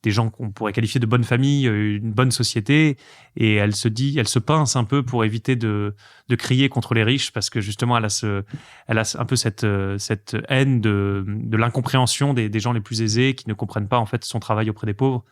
des gens qu'on pourrait qualifier de bonne famille, une bonne société, et elle se pince un peu pour éviter de crier contre les riches, parce que justement elle a un peu cette haine de l'incompréhension des gens les plus aisés qui ne comprennent pas en fait son travail auprès des pauvres.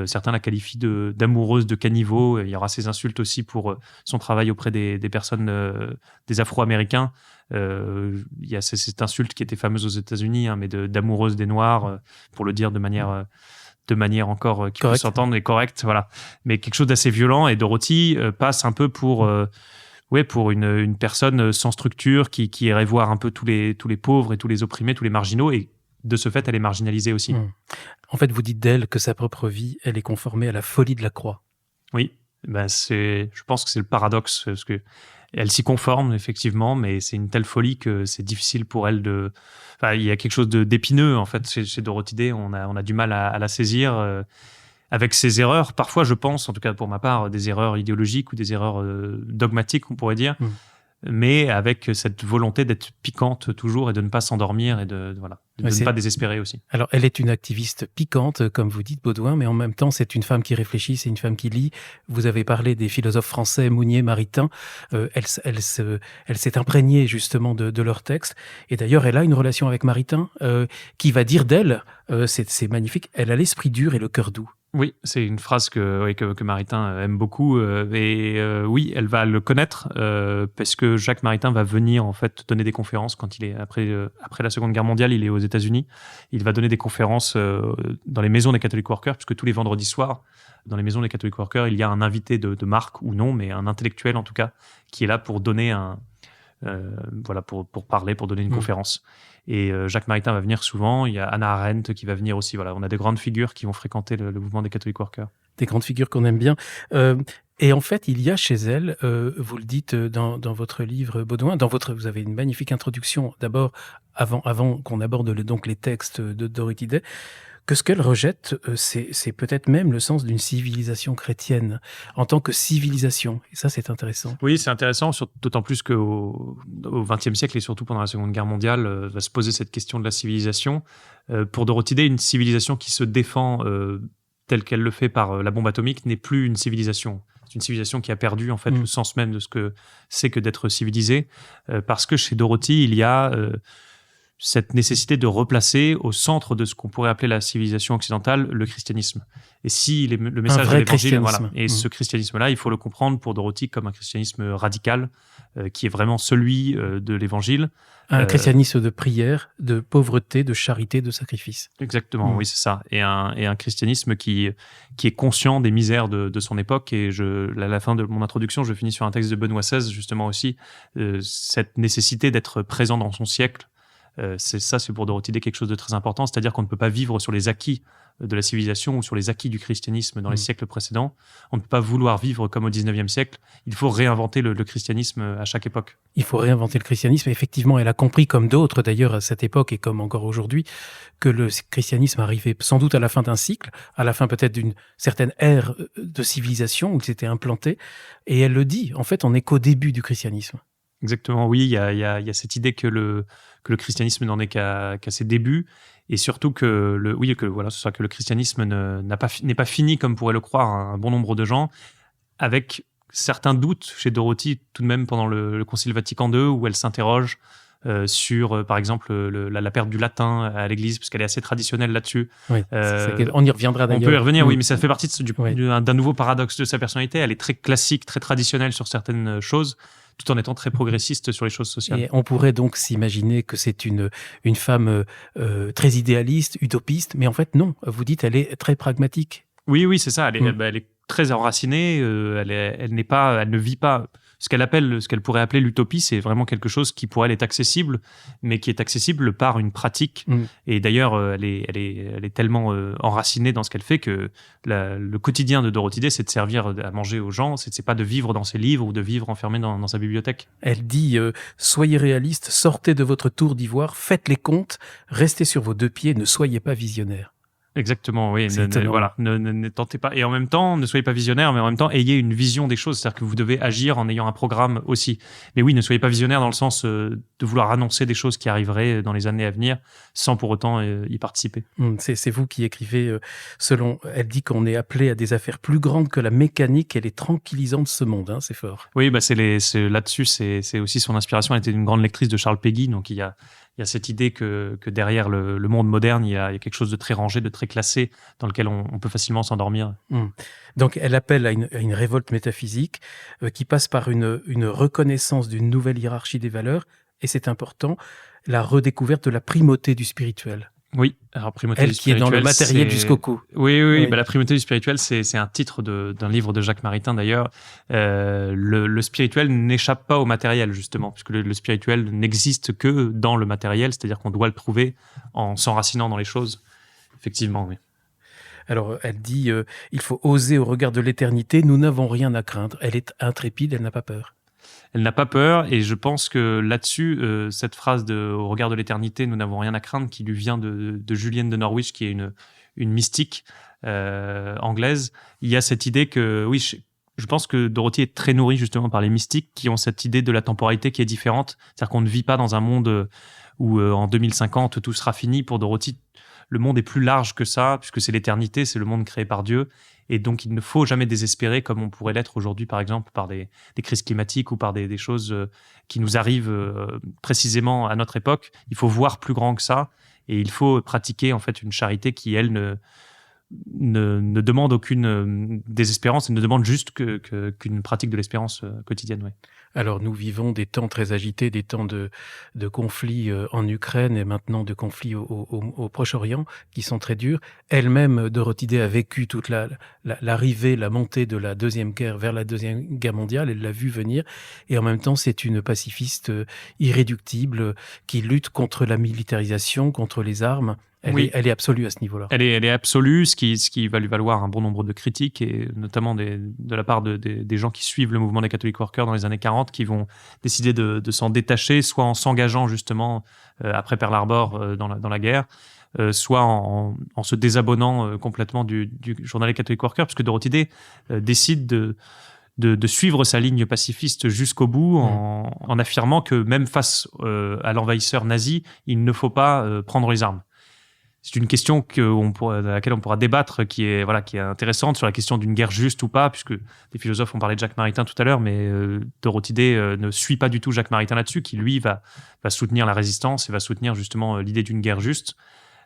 Certains la qualifient d'amoureuse de caniveau. Il y aura ces insultes aussi pour son travail auprès des personnes, des Afro-Américains. Il y a cette insulte qui était fameuse aux États-Unis, mais d'amoureuse des Noirs, pour le dire de manière encore qui peut s'entendre et correcte, voilà. Mais quelque chose d'assez violent, et Dorothée passe un peu pour une personne sans structure qui irait voir un peu tous les pauvres et tous les opprimés, tous les marginaux, et de ce fait, elle est marginalisée aussi. En fait, vous dites d'elle que sa propre vie, elle est conformée à la folie de la croix. Oui, je pense que c'est le paradoxe, parce que elle s'y conforme effectivement, mais c'est une telle folie que c'est difficile pour elle il y a quelque chose d'épineux en fait chez Dorothée. On a du mal à la saisir. avec ses erreurs, parfois je pense, en tout cas pour ma part, des erreurs idéologiques ou des erreurs dogmatiques, on pourrait dire, mais avec cette volonté d'être piquante toujours et de ne pas s'endormir et de ne pas désespérer aussi. Alors, elle est une activiste piquante, comme vous dites, Baudouin, mais en même temps, c'est une femme qui réfléchit, c'est une femme qui lit. Vous avez parlé des philosophes français, Mounier, Maritain. Elle s'est imprégnée justement de leurs textes. Et d'ailleurs, elle a une relation avec Maritain qui va dire d'elle, c'est magnifique, elle a l'esprit dur et le cœur doux. Oui, c'est une phrase que Maritain aime beaucoup. Oui, elle va le connaître parce que Jacques Maritain va venir en fait donner des conférences quand il est après la Seconde Guerre mondiale. Il est aux États-Unis. Il va donner des conférences dans les maisons des Catholic Workers, puisque tous les vendredis soirs, dans les maisons des Catholic Workers, il y a un invité de marque ou non, mais un intellectuel en tout cas, qui est là pour donner pour parler, pour donner une conférence. Et Jacques Maritain va venir souvent. Il y a Hannah Arendt qui va venir aussi. Voilà, on a des grandes figures qui vont fréquenter le mouvement des Catholic Workers. Des grandes figures qu'on aime bien. Et en fait, il y a chez elle, vous le dites dans votre livre, Baudouin, vous avez une magnifique introduction, d'abord, avant qu'on aborde donc les textes de Dorothy Day, que ce qu'elle rejette, c'est peut-être même le sens d'une civilisation chrétienne, en tant que civilisation. Et ça, c'est intéressant. Oui, c'est intéressant, d'autant plus qu'au XXe siècle, et surtout pendant la Seconde Guerre mondiale, va se poser cette question de la civilisation. Pour Dorothy Day, une civilisation qui se défend telle qu'elle le fait par la bombe atomique n'est plus une civilisation. C'est une civilisation qui a perdu en fait le sens même de ce que c'est que d'être civilisé, parce que chez Dorothy, il y a cette nécessité de replacer au centre de ce qu'on pourrait appeler la civilisation occidentale le christianisme. Et si le message de l'évangile, et ce christianisme-là, il faut le comprendre pour Dorothy comme un christianisme radical, qui est vraiment celui de l'évangile. Un christianisme de prière, de pauvreté, de charité, de sacrifice. Exactement, oui, c'est ça. Et un christianisme qui est conscient des misères de son époque. Et à la fin de mon introduction, je finis sur un texte de Benoît XVI, justement aussi, cette nécessité d'être présent dans son siècle. C'est pour Dorothy Day quelque chose de très important, c'est-à-dire qu'on ne peut pas vivre sur les acquis de la civilisation ou sur les acquis du christianisme dans les siècles précédents. On ne peut pas vouloir vivre comme au XIXe siècle. Il faut réinventer le christianisme à chaque époque. Il faut réinventer le christianisme. Effectivement, elle a compris, comme d'autres d'ailleurs à cette époque et comme encore aujourd'hui, que le christianisme arrivait sans doute à la fin d'un cycle, à la fin peut-être d'une certaine ère de civilisation où il s'était implanté. Et elle le dit, en fait, on n'est qu'au début du christianisme. Exactement, oui, il y a cette idée que le christianisme n'en est qu'à ses débuts, et surtout que le christianisme n'est pas fini comme pourrait le croire un bon nombre de gens, avec certains doutes chez Dorothy tout de même pendant le Concile Vatican II, où elle s'interroge sur, par exemple, la perte du latin à l'Église, parce qu'elle est assez traditionnelle là-dessus. Oui, on y reviendra d'ailleurs. On peut y revenir, oui, mais ça fait partie d'un nouveau paradoxe de sa personnalité. Elle est très classique, très traditionnelle sur certaines choses, tout en étant très progressiste sur les choses sociales. Et on pourrait donc s'imaginer que c'est une femme très idéaliste, utopiste, mais en fait non, vous dites elle est très pragmatique. Oui, c'est ça, elle est très enracinée, elle ne vit pas ce qu'elle pourrait appeler l'utopie, c'est vraiment quelque chose qui pour elle est accessible, mais qui est accessible par une pratique. Et d'ailleurs, elle est tellement enracinée dans ce qu'elle fait que le quotidien de Dorothy Day, c'est de servir à manger aux gens, c'est pas de vivre dans ses livres ou de vivre enfermé dans sa bibliothèque. Elle dit soyez réaliste, sortez de votre tour d'ivoire, faites les comptes, restez sur vos deux pieds, ne soyez pas visionnaire. Exactement, oui. Ne tentez pas. Et en même temps, ne soyez pas visionnaire, mais en même temps, ayez une vision des choses. C'est-à-dire que vous devez agir en ayant un programme aussi. Mais oui, ne soyez pas visionnaire dans le sens de vouloir annoncer des choses qui arriveraient dans les années à venir sans pour autant y participer. C'est vous qui écrivez, elle dit qu'on est appelé à des affaires plus grandes que la mécanique et les tranquillisants de ce monde. C'est fort. Oui, là-dessus, c'est aussi son inspiration. Elle était une grande lectrice de Charles Péguy, donc il y a cette idée que derrière le monde moderne, il y a quelque chose de très rangé, de très classé, dans lequel on peut facilement s'endormir. Donc, elle appelle à une révolte métaphysique qui passe par une reconnaissance d'une nouvelle hiérarchie des valeurs, et c'est important, la redécouverte de la primauté du spirituel. Oui, alors primauté du spirituel, qui est dans le matériel jusqu'au cou. Oui. La primauté du spirituel, c'est un titre d'un livre de Jacques Maritain d'ailleurs. Le spirituel n'échappe pas au matériel justement, puisque le spirituel n'existe que dans le matériel, c'est-à-dire qu'on doit le trouver en s'enracinant dans les choses. Effectivement, oui. Alors, elle dit il faut oser au regard de l'éternité, nous n'avons rien à craindre. Elle est intrépide, elle n'a pas peur. Elle n'a pas peur, et je pense que là-dessus, cette phrase au regard de l'éternité, nous n'avons rien à craindre, qui lui vient de Julienne de Norwich, qui est une mystique, anglaise, il y a cette idée que, oui, je pense que Dorothy est très nourrie justement par les mystiques qui ont cette idée de la temporalité qui est différente. C'est-à-dire qu'on ne vit pas dans un monde où en 2050 tout sera fini. Pour Dorothy, le monde est plus large que ça, puisque c'est l'éternité, c'est le monde créé par Dieu. Et donc, il ne faut jamais désespérer comme on pourrait l'être aujourd'hui, par exemple, par des crises climatiques ou par des choses qui nous arrivent précisément à notre époque. Il faut voir plus grand que ça et il faut pratiquer en fait une charité qui, elle, ne demande aucune désespérance et ne demande juste qu'une pratique de l'espérance quotidienne. Ouais. Alors nous vivons des temps très agités, des temps de conflits en Ukraine et maintenant de conflits au Proche-Orient qui sont très durs. Elle-même, Dorothy Day, a vécu toute l'arrivée, la montée de la Deuxième Guerre vers la Deuxième Guerre mondiale. Elle l'a vu venir et en même temps c'est une pacifiste irréductible qui lutte contre la militarisation, contre les armes. Elle est absolue à ce niveau-là. Elle est absolue, ce qui va lui valoir un bon nombre de critiques, et notamment de la part des gens qui suivent le mouvement des Catholic Workers dans les années 40, qui vont décider de s'en détacher, soit en s'engageant justement après Pearl Harbor dans la guerre, soit en se désabonnant complètement du journal des Catholic Workers, puisque Dorothy Day décide de suivre sa ligne pacifiste jusqu'au bout en affirmant que même face à l'envahisseur nazi, il ne faut pas prendre les armes. C'est une question à laquelle on pourra débattre, qui est intéressante, sur la question d'une guerre juste ou pas, puisque des philosophes ont parlé de Jacques Maritain tout à l'heure, mais Dorothy Day ne suit pas du tout Jacques Maritain là-dessus, qui lui va soutenir la résistance et va soutenir justement l'idée d'une guerre juste.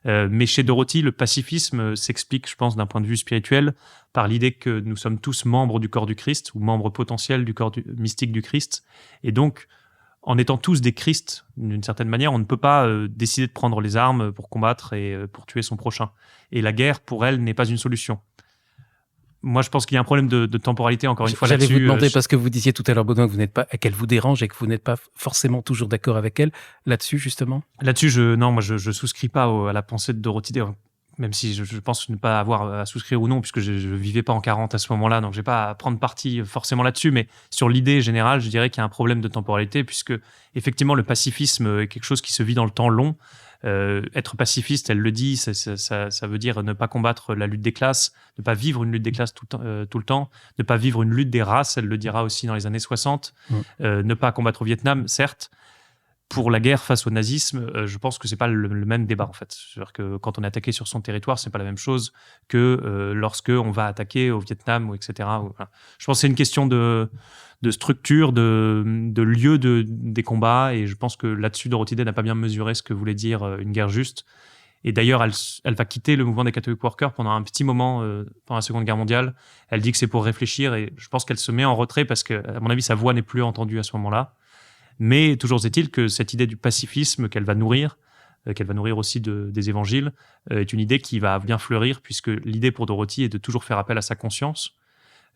Mais chez Dorothy, le pacifisme s'explique, je pense, d'un point de vue spirituel, par l'idée que nous sommes tous membres du corps du Christ, ou membres potentiels du corps mystique du Christ, et donc en étant tous des Christ, d'une certaine manière, on ne peut pas décider de prendre les armes pour combattre et pour tuer son prochain. Et la guerre, pour elle, n'est pas une solution. Moi, je pense qu'il y a un problème de temporalité, encore une fois, là-dessus. J'allais vous demander, parce que vous disiez tout à l'heure, Baudouin, qu'elle vous dérange et que vous n'êtes pas forcément toujours d'accord avec elle, là-dessus, justement. Là-dessus, je souscris pas à la pensée de Dorothy Day, même si je pense ne pas avoir à souscrire ou non, puisque je vivais pas en 40 à ce moment-là, donc j'ai pas à prendre parti forcément là-dessus, mais sur l'idée générale, je dirais qu'il y a un problème de temporalité, puisque effectivement le pacifisme est quelque chose qui se vit dans le temps long. Être pacifiste, elle le dit, ça veut dire ne pas combattre la lutte des classes, ne pas vivre une lutte des classes tout le temps, ne pas vivre une lutte des races, elle le dira aussi dans les années 60, ne pas combattre au Vietnam, certes. Pour la guerre face au nazisme, je pense que c'est pas le même débat en fait. C'est-à-dire que quand on est attaqué sur son territoire, c'est pas la même chose que lorsque on va attaquer au Vietnam ou etc. Voilà. Je pense que c'est une question de structure, de lieu des combats, et je pense que là-dessus, Dorothy Day n'a pas bien mesuré ce que voulait dire une guerre juste. Et d'ailleurs, elle va quitter le mouvement des Catholic Workers pendant un petit moment pendant la Seconde Guerre mondiale. Elle dit que c'est pour réfléchir, et je pense qu'elle se met en retrait parce que, à mon avis, sa voix n'est plus entendue à ce moment-là. Mais toujours est-il que cette idée du pacifisme qu'elle va nourrir aussi des évangiles, est une idée qui va bien fleurir, puisque l'idée pour Dorothy est de toujours faire appel à sa conscience.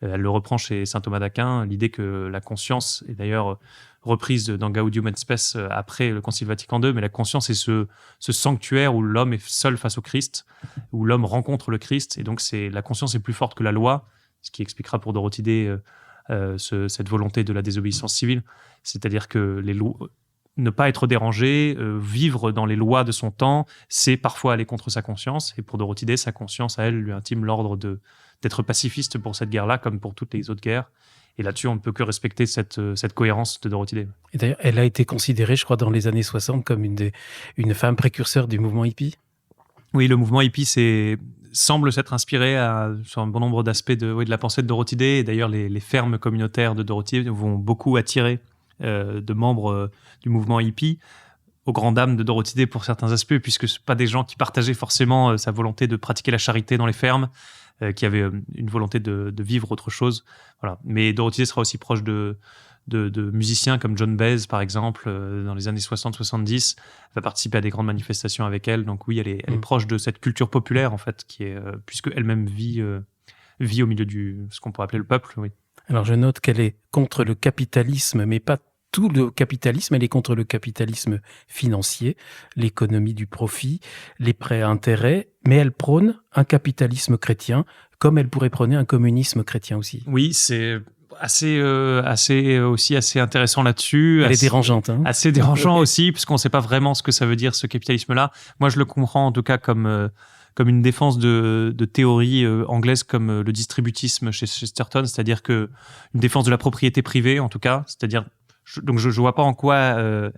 Elle le reprend chez saint Thomas d'Aquin, l'idée que la conscience est d'ailleurs reprise dans Gaudium et Spes après le Concile Vatican II, mais la conscience est ce sanctuaire où l'homme est seul face au Christ, où l'homme rencontre le Christ, et donc la conscience est plus forte que la loi, ce qui expliquera pour Dorothy Day cette volonté de la désobéissance civile, c'est-à-dire que ne pas être dérangé, vivre dans les lois de son temps, c'est parfois aller contre sa conscience, et pour Dorothy Day, sa conscience à elle lui intime l'ordre d'être pacifiste pour cette guerre-là, comme pour toutes les autres guerres. Et là-dessus, on ne peut que respecter cette cohérence de Dorothy Day. Et d'ailleurs, elle a été considérée, je crois, dans les années 60 comme une femme précurseur du mouvement hippie. Oui, le mouvement hippie semble s'être inspiré sur un bon nombre d'aspects de la pensée de Dorothy Day. Et d'ailleurs, les fermes communautaires de Dorothy Day vont beaucoup attirer de membres du mouvement hippie, aux grandes dames de Dorothy Day pour certains aspects, puisque ce pas des gens qui partageaient forcément sa volonté de pratiquer la charité dans les fermes, qui avaient une volonté de vivre autre chose. Voilà. Mais Dorothy Day sera aussi proche de musiciens comme John Baez, par exemple, dans les années 60-70, va participer à des grandes manifestations avec elle. Donc oui, elle est proche de cette culture populaire, en fait, qui est, puisque elle-même vit au milieu ce qu'on pourrait appeler le peuple. Oui. Alors je note qu'elle est contre le capitalisme, mais pas tout le capitalisme. Elle est contre le capitalisme financier, l'économie du profit, les prêts à intérêt, mais elle prône un capitalisme chrétien, comme elle pourrait prôner un communisme chrétien aussi. Oui, c'est assez intéressant là-dessus. Elle est dérangeante. Assez dérangeant aussi, puisqu'on ne sait pas vraiment ce que ça veut dire, ce capitalisme-là. Moi, je le comprends en tout cas comme comme une défense de théories anglaises comme le distributisme chez Chesterton, c'est-à-dire que une défense de la propriété privée, en tout cas, c'est-à-dire donc je vois pas en quoi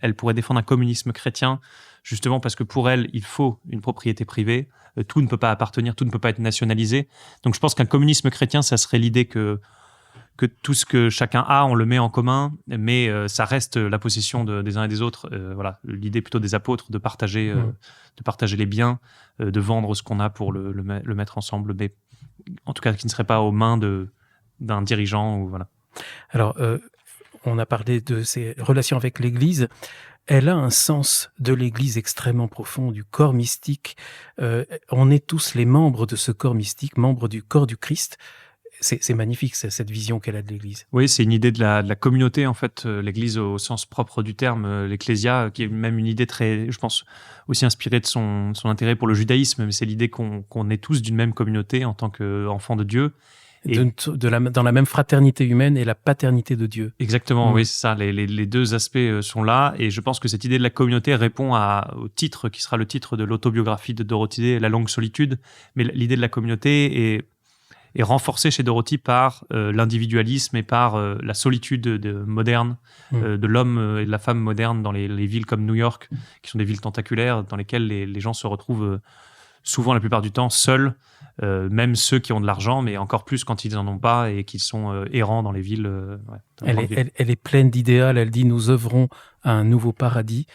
elle pourrait défendre un communisme chrétien, justement parce que pour elle, il faut une propriété privée, tout ne peut pas appartenir, tout ne peut pas être nationalisé. Donc je pense qu'un communisme chrétien, ça serait l'idée que tout ce que chacun a, on le met en commun, mais ça reste la possession des uns et des autres. Voilà, l'idée plutôt des apôtres de partager les biens, de vendre ce qu'on a pour le mettre ensemble, mais en tout cas qui ne serait pas aux mains d'un dirigeant. Ou voilà. Alors, on a parlé de ses relations avec l'Église. Elle a un sens de l'Église extrêmement profond, du corps mystique. On est tous les membres de ce corps mystique, membres du corps du Christ. C'est magnifique, cette vision qu'elle a de l'Église. Oui, c'est une idée de la communauté, en fait, l'Église au sens propre du terme, l'ecclésia, qui est même une idée très, je pense, aussi inspirée de son intérêt pour le judaïsme, mais c'est l'idée qu'on est tous d'une même communauté en tant qu'enfants de Dieu. Dans la même fraternité humaine et la paternité de Dieu. Exactement, oui, c'est ça. Les deux aspects sont là, et je pense que cette idée de la communauté répond au titre qui sera le titre de l'autobiographie de Dorothy Day, La longue solitude. Mais l'idée de la communauté est renforcée chez Dorothy par l'individualisme et par la solitude moderne de l'homme et de la femme moderne dans les villes comme New York, qui sont des villes tentaculaires dans lesquelles les gens se retrouvent souvent, la plupart du temps, seuls, même ceux qui ont de l'argent, mais encore plus quand ils n'en ont pas et qu'ils sont errants dans les villes. Elle est pleine d'idéal. Elle dit « Nous œuvrons à un nouveau paradis,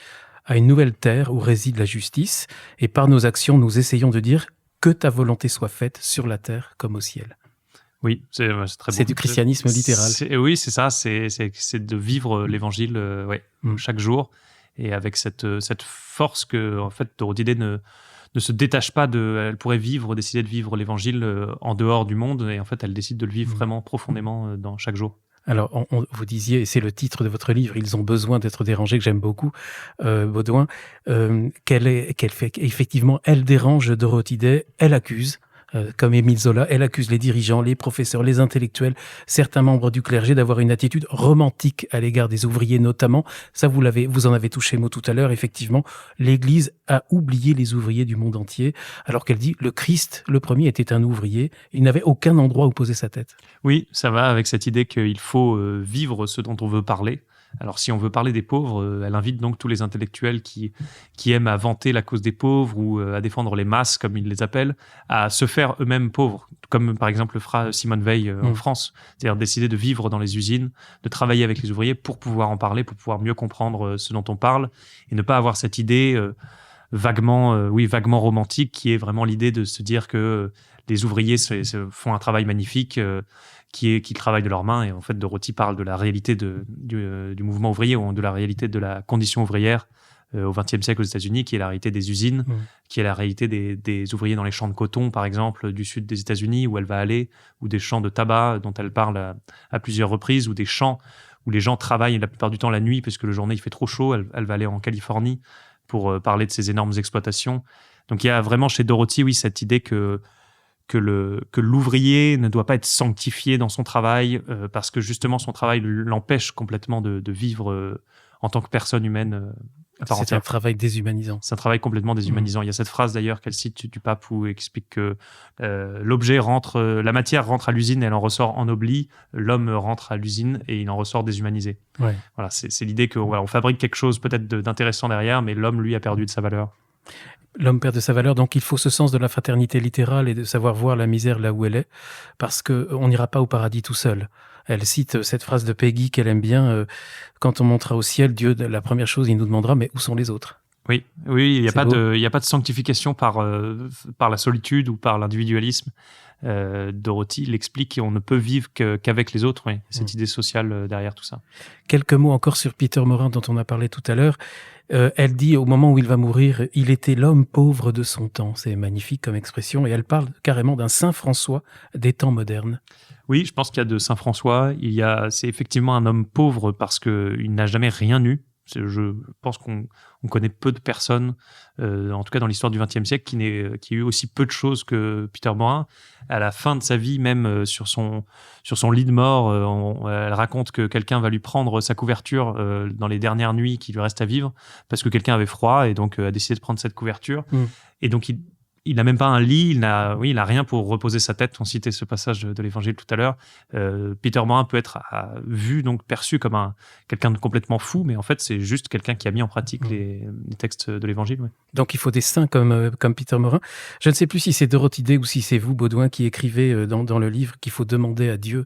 à une nouvelle terre où réside la justice, et par nos actions, nous essayons de dire que ta volonté soit faite sur la terre comme au ciel. » Oui, c'est très beau. C'est du christianisme littéral. Oui, c'est ça. C'est de vivre l'évangile chaque jour, et avec cette force que, en fait, Dorothy Day ne se détache pas elle pourrait décider de vivre l'évangile en dehors du monde, et en fait elle décide de le vivre vraiment profondément dans chaque jour. Alors vous disiez, et c'est le titre de votre livre, Ils ont besoin d'être dérangés, que j'aime beaucoup, Baudouin, effectivement elle dérange Dorothy Day, elle accuse, comme Émile Zola, elle accuse les dirigeants, les professeurs, les intellectuels, certains membres du clergé d'avoir une attitude romantique à l'égard des ouvriers notamment. Ça, vous en avez touché mot tout à l'heure. Effectivement, l'Église a oublié les ouvriers du monde entier, alors qu'elle dit le Christ, le premier, était un ouvrier. Il n'avait aucun endroit où poser sa tête. Oui, ça va avec cette idée qu'il faut vivre ce dont on veut parler. Alors, si on veut parler des pauvres, elle invite donc tous les intellectuels qui aiment à vanter la cause des pauvres ou à défendre les masses, comme ils les appellent, à se faire eux-mêmes pauvres, comme par exemple le fera Simone Veil en France. C'est-à-dire décider de vivre dans les usines, de travailler avec les ouvriers pour pouvoir en parler, pour pouvoir mieux comprendre ce dont on parle, et ne pas avoir cette idée vaguement romantique, qui est vraiment l'idée de se dire que les ouvriers font un travail magnifique, qui travaillent de leurs mains. Et en fait, Dorothy parle de la réalité du mouvement ouvrier, ou de la réalité de la condition ouvrière au XXe siècle aux États-Unis, qui est la réalité des usines, qui est la réalité des ouvriers dans les champs de coton, par exemple, du sud des États-Unis, où elle va aller, ou des champs de tabac dont elle parle à plusieurs reprises, ou des champs où les gens travaillent la plupart du temps la nuit, parce que le journée il fait trop chaud. Elle va aller en Californie pour parler de ces énormes exploitations. Donc il y a vraiment chez Dorothy, oui, cette idée que l'ouvrier ne doit pas être sanctifié dans son travail, parce que justement son travail l'empêche complètement de vivre en tant que personne humaine à part entière. C'est un travail déshumanisant. C'est un travail complètement déshumanisant. Il y a cette phrase d'ailleurs qu'elle cite du pape, où il explique que la matière rentre à l'usine et elle en ressort ennoblie, l'homme rentre à l'usine et il en ressort déshumanisé. Ouais. Voilà, c'est l'idée que on fabrique quelque chose peut-être d'intéressant derrière, mais l'homme, lui, a perdu de sa valeur. L'homme perd de sa valeur, donc il faut ce sens de la fraternité littérale et de savoir voir la misère là où elle est, parce qu'on n'ira pas au paradis tout seul. Elle cite cette phrase de Peggy qu'elle aime bien, quand on montera au ciel, Dieu, la première chose, il nous demandera, mais où sont les autres ? Oui, il n'y a pas de sanctification par la solitude ou par l'individualisme. Dorothy l'explique, et on ne peut vivre qu'avec les autres. Oui. Cette idée sociale derrière tout ça. Quelques mots encore sur Peter Maurin, dont on a parlé tout à l'heure. Elle dit, au moment où il va mourir, il était l'homme pauvre de son temps. C'est magnifique comme expression, et elle parle carrément d'un Saint François des temps modernes. Oui, je pense qu'il y a de Saint François. C'est effectivement un homme pauvre parce qu'il n'a jamais rien eu. Je pense qu'on connaît peu de personnes, en tout cas dans l'histoire du XXe siècle, qui a eu aussi peu de choses que Peter Maurin. À la fin de sa vie, même sur son lit de mort, elle raconte que quelqu'un va lui prendre sa couverture dans les dernières nuits qui lui restent à vivre, parce que quelqu'un avait froid et donc a décidé de prendre cette couverture. Et donc il n'a même pas un lit, il n'a rien pour reposer sa tête. On citait ce passage de l'Évangile tout à l'heure. Peter Morin peut être vu, donc perçu comme quelqu'un de complètement fou, mais en fait, c'est juste quelqu'un qui a mis en pratique les textes de l'Évangile. Ouais. Donc il faut des saints comme Peter Morin. Je ne sais plus si c'est Dorothy Day ou si c'est vous, Baudouin, qui écrivez dans le livre qu'il faut demander à Dieu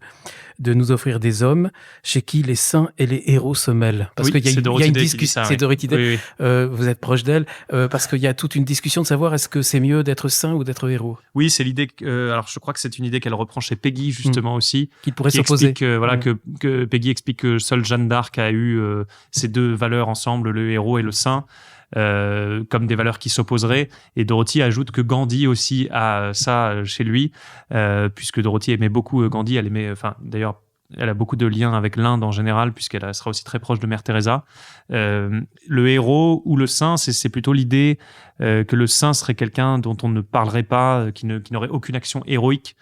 de nous offrir des hommes chez qui les saints et les héros se mêlent. Parce qu'il y a une discussion. C'est Dorothy Day. Oui. Vous êtes proche d'elle. Parce qu'il y a toute une discussion de savoir est-ce que c'est mieux d'être saint ou d'être héros. Oui, c'est l'idée. Alors je crois que c'est une idée qu'elle reprend chez Peggy justement aussi. Qu'il pourrait s'opposer. Que Peggy explique que seule Jeanne d'Arc a eu ces deux valeurs ensemble, le héros et le saint. Comme des valeurs qui s'opposeraient, et Dorothy ajoute que Gandhi aussi a ça chez lui, puisque Dorothy aimait beaucoup Gandhi, d'ailleurs elle a beaucoup de liens avec l'Inde en général, puisqu'elle sera aussi très proche de Mère Teresa. Le héros ou le saint, c'est plutôt l'idée que le saint serait quelqu'un dont on ne parlerait pas, qui n'aurait aucune action héroïque,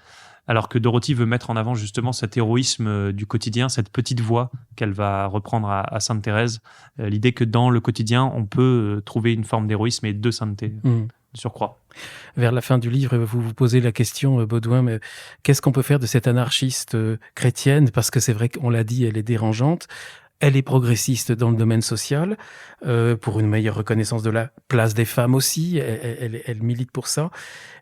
alors que Dorothy veut mettre en avant justement cet héroïsme du quotidien, cette petite voix qu'elle va reprendre à Sainte Thérèse, l'idée que dans le quotidien, on peut trouver une forme d'héroïsme et de sainteté de surcroît. Vers la fin du livre, vous vous posez la question, Baudouin, mais qu'est-ce qu'on peut faire de cette anarchiste chrétienne ? Parce que c'est vrai qu'on l'a dit, elle est dérangeante. Elle est progressiste dans le domaine social, pour une meilleure reconnaissance de la place des femmes aussi. Elle milite pour ça.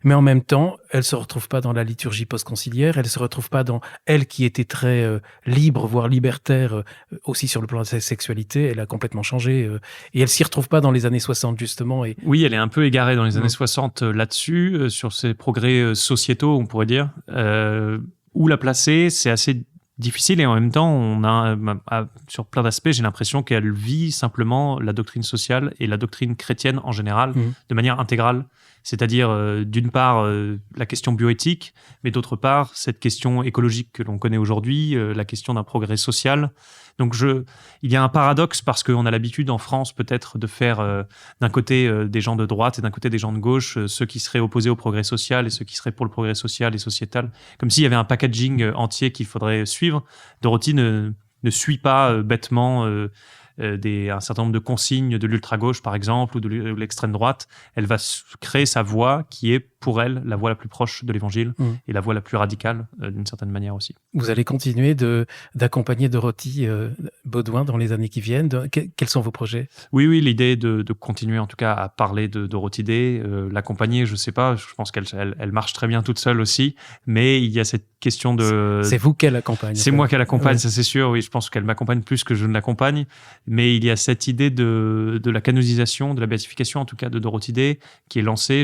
Mais en même temps, elle se retrouve pas dans la liturgie post-conciliaire. Elle se retrouve pas dans elle qui était très libre, voire libertaire, aussi sur le plan de sa sexualité. Elle a complètement changé. Et elle s'y retrouve pas dans les années 60, justement. Et... Oui, elle est un peu égarée dans les années 60 là-dessus, sur ces progrès sociétaux, on pourrait dire. Où la placer, c'est assez difficile, et en même temps, on a sur plein d'aspects, j'ai l'impression qu'elle vit simplement la doctrine sociale et la doctrine chrétienne en général de manière intégrale. C'est-à-dire, d'une part, la question bioéthique, mais d'autre part, cette question écologique que l'on connaît aujourd'hui, la question d'un progrès social. Donc, il y a un paradoxe parce qu'on a l'habitude en France peut-être de faire d'un côté des gens de droite et d'un côté des gens de gauche, ceux qui seraient opposés au progrès social et ceux qui seraient pour le progrès social et sociétal, comme s'il y avait un packaging entier qu'il faudrait suivre. Dorothy ne suit pas bêtement un certain nombre de consignes de l'ultra-gauche, par exemple, ou de l'extrême droite. Elle va créer sa voie qui est, pour elle, la voie la plus proche de l'Évangile et la voie la plus radicale, d'une certaine manière aussi. Vous allez continuer d'accompagner Dorothy Baudouin dans les années qui viennent. Quels sont vos projets ? Oui, l'idée est de continuer en tout cas à parler de Dorothy Day, l'accompagner, je ne sais pas, je pense qu'elle marche très bien toute seule aussi, mais il y a cette question de... C'est vous qu'elle accompagne. C'est moi qu'elle accompagne, ça c'est sûr, oui, je pense qu'elle m'accompagne plus que je ne l'accompagne, mais il y a cette idée de la canonisation, de la béatification en tout cas de Dorothy Day qui est lancée.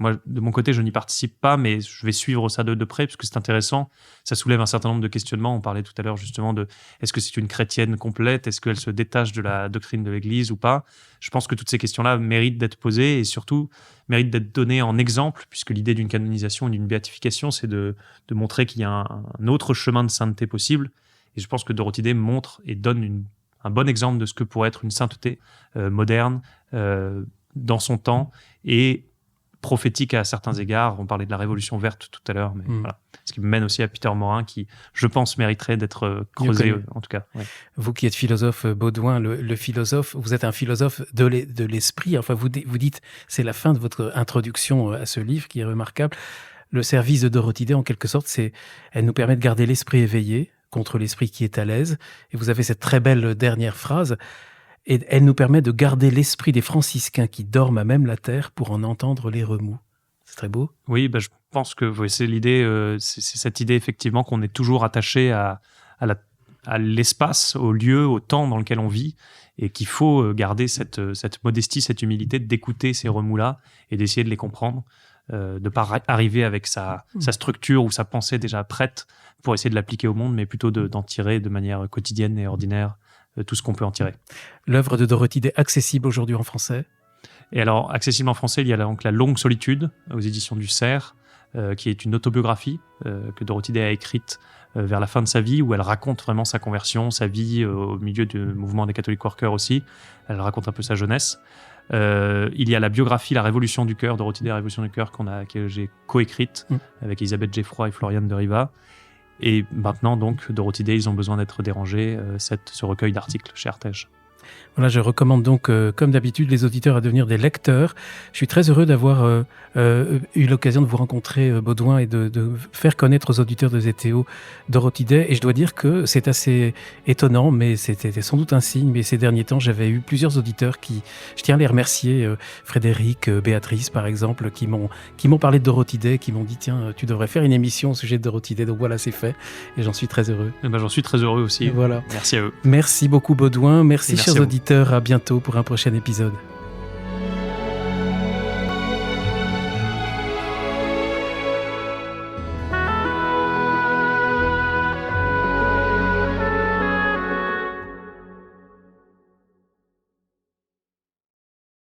Moi, de mon côté, je n'y participe pas, mais je vais suivre ça de près parce que c'est intéressant. Ça soulève un certain nombre de questionnements. On parlait tout à l'heure justement de est-ce que c'est une chrétienne complète ? Est-ce qu'elle se détache de la doctrine de l'Église ou pas ? Je pense que toutes ces questions-là méritent d'être posées et surtout méritent d'être données en exemple, puisque l'idée d'une canonisation et d'une béatification, c'est de montrer qu'il y a un autre chemin de sainteté possible. Et je pense que Dorothy Day montre et donne un bon exemple de ce que pourrait être une sainteté moderne, dans son temps et prophétique à certains égards. On parlait de la Révolution verte tout à l'heure, mais voilà. Ce qui me mène aussi à Peter Morin, qui, je pense, mériterait d'être creusé, en tout cas. Ouais. Vous qui êtes philosophe, Baudouin, le philosophe, vous êtes un philosophe de l'esprit. Enfin, vous dites, c'est la fin de votre introduction à ce livre qui est remarquable. Le service de Dorothy Day, en quelque sorte, elle nous permet de garder l'esprit éveillé contre l'esprit qui est à l'aise. Et vous avez cette très belle dernière phrase. Et elle nous permet de garder l'esprit des franciscains qui dorment à même la terre pour en entendre les remous. C'est très beau. Oui, je pense que c'est l'idée, c'est cette idée effectivement qu'on est toujours attaché à l'espace, au lieu, au temps dans lequel on vit, et qu'il faut garder cette modestie, cette humilité d'écouter ces remous-là et d'essayer de les comprendre, de ne pas arriver avec sa structure ou sa pensée déjà prête pour essayer de l'appliquer au monde, mais plutôt d'en tirer de manière quotidienne et ordinaire tout ce qu'on peut en tirer. L'œuvre de Dorothy Day accessible aujourd'hui en français ? Et alors, accessible en français, il y a donc La Longue Solitude, aux éditions du Cerf, qui est une autobiographie que Dorothy Day a écrite vers la fin de sa vie, où elle raconte vraiment sa conversion, sa vie au milieu du mouvement des catholiques workers aussi. Elle raconte un peu sa jeunesse. Il y a la biographie La Révolution du Cœur, Dorothy Day, La Révolution du Cœur, que j'ai coécrite avec Elisabeth Geffroy et Floriane de Riva. Et maintenant, donc, Dorothy Day, ils ont besoin d'être dérangés, ce recueil d'articles chez Artege. Voilà, je recommande donc, comme d'habitude, les auditeurs à devenir des lecteurs. Je suis très heureux d'avoir eu l'occasion de vous rencontrer, Baudouin, et de faire connaître aux auditeurs de ZTO Dorothy Day. Et je dois dire que c'est assez étonnant, mais c'était sans doute un signe. Mais ces derniers temps, j'avais eu plusieurs auditeurs qui, je tiens à les remercier, Frédéric, Béatrice par exemple, qui m'ont parlé de Dorothy Day, qui m'ont dit tiens, tu devrais faire une émission au sujet de Dorothy Day. Donc voilà, c'est fait et j'en suis très heureux. Et ben, j'en suis très heureux aussi. Voilà. Merci à eux. Merci beaucoup Baudouin, merci merci chers auditeurs, à bientôt pour un prochain épisode.